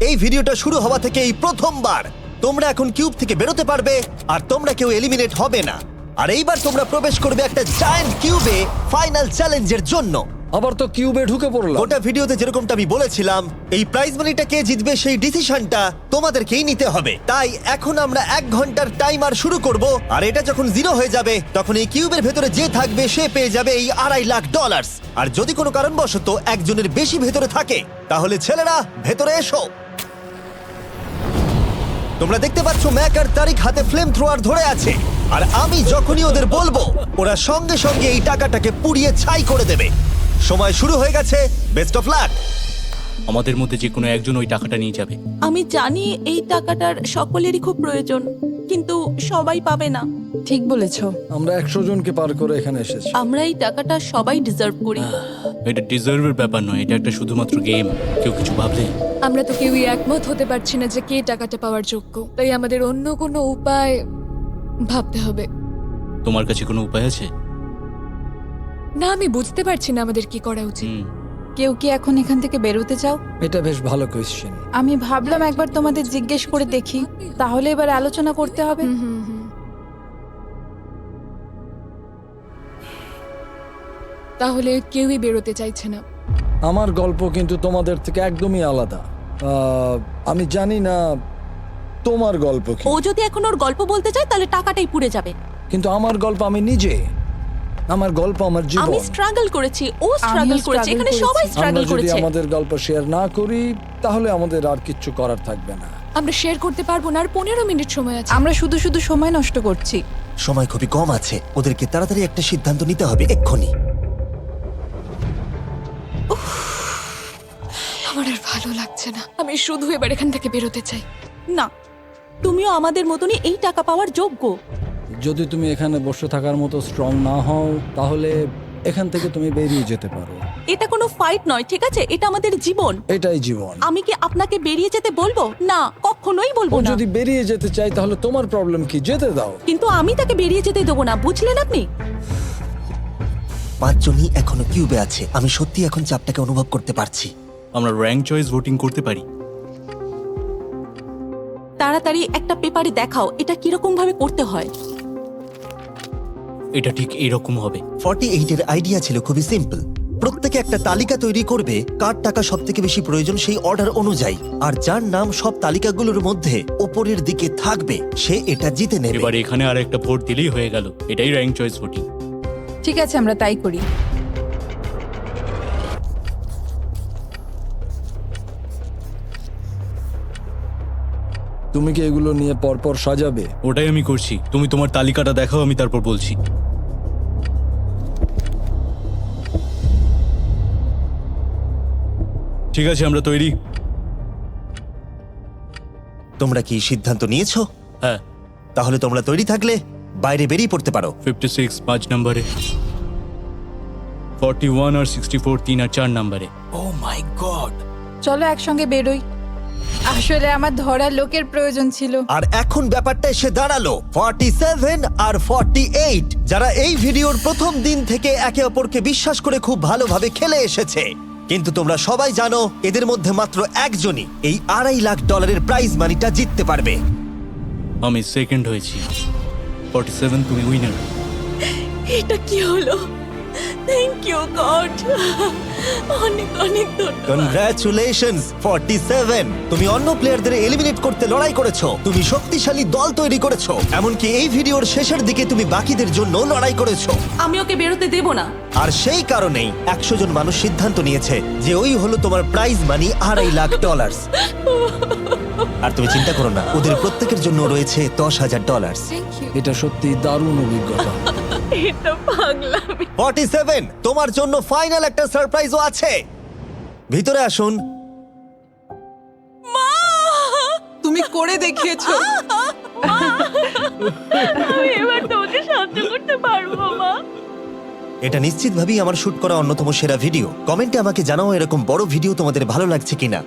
এই ভিডিওটা শুরু হওয়া থেকে এই প্রথমবার তোমরা এখন কিউব থেকে বেরোতে পারবে, আর তোমরা কেউ এলিমিনেট হবে না। আর এইবার তোমরা প্রবেশ করবে একটা জায়ান্ট কিউবে ফাইনাল চ্যালেঞ্জের জন্য। আবার তো কিউবে ঢুকে পড়লাম। গোটা ভিডিওতে যেরকমটা আমি বলেছিলাম, এই প্রাইজ মানিটা কে জিতবে সেই ডিসিশনটা তোমাদেরকেই নিতে হবে। তাই এখন আমরা 1 ঘন্টার টাইমার শুরু করব, আর এটা যখন 0 হয়ে যাবে তখন এই কিউবের ভেতরে যে থাকবে সে পেয়ে যাবে এই $2.5 লাখ। আর যদি কোনো কারণবশত একজনের বেশি ভেতরে থাকে, তাহলে ছেলেরা ভেতরে এসো। তোমরা দেখতে পাচ্ছ ম্যাক আর তারিক হাতে ফ্লেম থ্রোয়ার ধরে আছে, আর আমি যখনই ওদের বলবো ওরা সঙ্গে সঙ্গে এই টাকাটাকে পুড়িয়ে ছাই করে দেবে। সময় শুরু হয়ে গেছে। Best of luck. আমাদের মধ্যে যে কোনো একজন ওই টাকাটা নিয়ে যাবে। আমি জানি এই টাকাটার সকলেরই খুব প্রয়োজন, কিন্তু সবাই পাবে না। ঠিক বলেছো। আমরা 100 জনকে পার করে এখানে এসেছি। আমরা এই টাকাটা সবাই ডিজার্ভ করি। এটা ডিজার্ভের ব্যাপার নয়, এটা একটা শুধুমাত্র গেম। কেউ কিছু ভাবলে? আমরা তো কেউই একমত হতে পারছি না যে কে টাকাটা পাওয়ার যোগ্য, তাই আমাদের অন্য কোনো উপায় ভাবতে হবে। তোমার কাছে কোনো উপায় আছে? না, আমি বুঝতে পারছি না আমাদের কি করা উচিত। কেউ কি এখন এখান থেকে বেরোতে চাও? এটা বেশ ভালো কোয়েশ্চেন। আমি ভাবলাম একবার তোমাদের জিজ্ঞেস করে দেখি, তাহলে এবার আলোচনা করতে হবে। তাহলে কেউই বেরোতে চাইছে না। আমার গল্প কিন্তু তোমাদের থেকে একদমই আলাদা। আমি জানি না তোমার গল্প কি। ও যদি এখন ওর গল্প বলতে চায় তাহলে টাকাটাই পুড়ে যাবে। কিন্তু আমার গল্প আমি নিজে, আমার গল্প আমার আমি জীবন। স্ট্রাগল করেছি, ও স্ট্রাগল করেছে, এখানে সবাই আমরা স্ট্রাগল যদি করেছে। আমাদের গল্প শেয়ার না করি তাহলে আমাদের আর কিচ্ছু করার থাকবে না। আমরা শেয়ার করতে পারবো না, আর 15 মিনিট সময় আছে। আমরা শুধু শুধু সময় নষ্ট করছি। সময় খুবই কম আছে, ওদেরকে তাড়াতাড়ি একটা সিদ্ধান্ত নিতে হবে এক্ষুনি। আমার আর ভালো লাগছে না, আমি শুধু এবার এখান থেকে বেরোতে চাই। না, তুমিও আমাদের মতনই এই টাকা পাওয়ার যোগ্য। যদি তুমি এখানে বসে থাকার মতো স্ট্রং না হও তাহলে এখান থেকে তুমি বেরিয়ে যেতে পারো। এটা কোনো ফাইট নয়, ঠিক আছে? এটা আমাদের জীবন। এটাই জীবন। আমি কি আপনাকে বেরিয়ে যেতে বলবো? না, কখনোই বলবো ও না। যদি বেরিয়ে যেতে চাই তাহলে তোমার প্রবলেম কি? যেতে দাও। কিন্তু আমি তাকে বেরিয়ে যেতে দেবো না, বুঝলেন আপনি? 5 জনই এখনো কিউবে আছে। আমি সত্যি এখন চাপটাকে অনুভব করতে পারছি। আমরা র্যাঙ্ক চয়েস ভোটিং করতে পারি। তাড়াতাড়ি একটা পেপারে দেখাও এটা কিরকম ভাবে করতে হয়। এটা ঠিক এইরকম হবে। 48 এর আইডিয়া ছিল খুবই সিম্পল। প্রত্যেকে একটা তালিকা তৈরি করবে কার টাকা সব থেকে বেশি প্রয়োজন সেই অর্ডার অনুযায়ী, আর যার নাম সব তালিকাগুলোর মধ্যে উপরের দিকে থাকবে সে এটা জিতে নেবে। এবার এখানে আর একটা ভোট দিলেই হয়ে গেল। এটাই র্যাঙ্ক চয়েস ভোটিং। ঠিক আছে, আমরা তাই করি। তুমি কি এগুলো নিয়ে পরপর সাজাবে? ওটাই আমি করছি। তুমি তোমার তালিকাটা দেখাও, আমি তারপর বলছি। ঠিক আছে, আমরা তৈরি। তোমরা কি সিদ্ধান্ত নিয়েছো? হ্যাঁ। তাহলে তোমরা তৈরি থাকলে বাইরে বেরিয়ে পড়তে পারো। 56 5 নম্বরে, 41 আর 64 3 আর 4 নম্বরে। ও মাই গড। চলো একসঙ্গে বেরোই। আসলে আমার ধরার লোকের প্রয়োজন ছিল। আর এখন ব্যাপারটা এসে দাঁড়ালো 47 আর 48, যারা এই ভিডিওর প্রথম দিন থেকে একে অপরকে বিশ্বাস করে খুব ভালোভাবে খেলে এসেছে। কিন্তু তোমরা সবাই জানো এদের মধ্যে মাত্র একজনই এই $2.5 লাখ প্রাইজ মানিটা জিততে পারবে। আমি সেকেন্ড হয়েছি। 47 তুমি উইনার। এটা কি হলো? থ্যাংক ইউ গড, অনেক অনেক ধন্যবাদ। কনগ্রাচুলেশনস 47, তুমি অন্য প্লেয়ারদের এলিমিনেট করতে লড়াই করেছো, তুমি শক্তিশালী দল তৈরি করেছো, এমনকি এই ভিডিওর শেষের দিকে তুমি বাকিদের জন্য লড়াই করেছো। আমি ওকে বেরোতে দেব না। আর সেই কারণেই 100 জন মানুষ সিদ্ধান্ত নিয়েছে যে ওই হলো তোমার প্রাইজ মানি $2.5 লাখ। আর তুমি চিন্তা করো না, ওদের প্রত্যেকের জন্য রয়েছে $10,000। এটা সত্যি দারুণ অভিজ্ঞতা। এটা পাগলামি। 47, তোমার জন্য ফাইনাল একটা সারপ্রাইজও আছে। ভিতরে আসুন। তুমি করে দেখিয়েছো। আমি এবার তোমাকে সাহায্য করতে পারবো মা। এটা নিশ্চিতভাবেই আমার শুট করা অন্যতম সেরা ভিডিও। কমেন্টে আমাকে জানাও এরকম বড় ভিডিও তোমাদের ভালো লাগছে কিনা।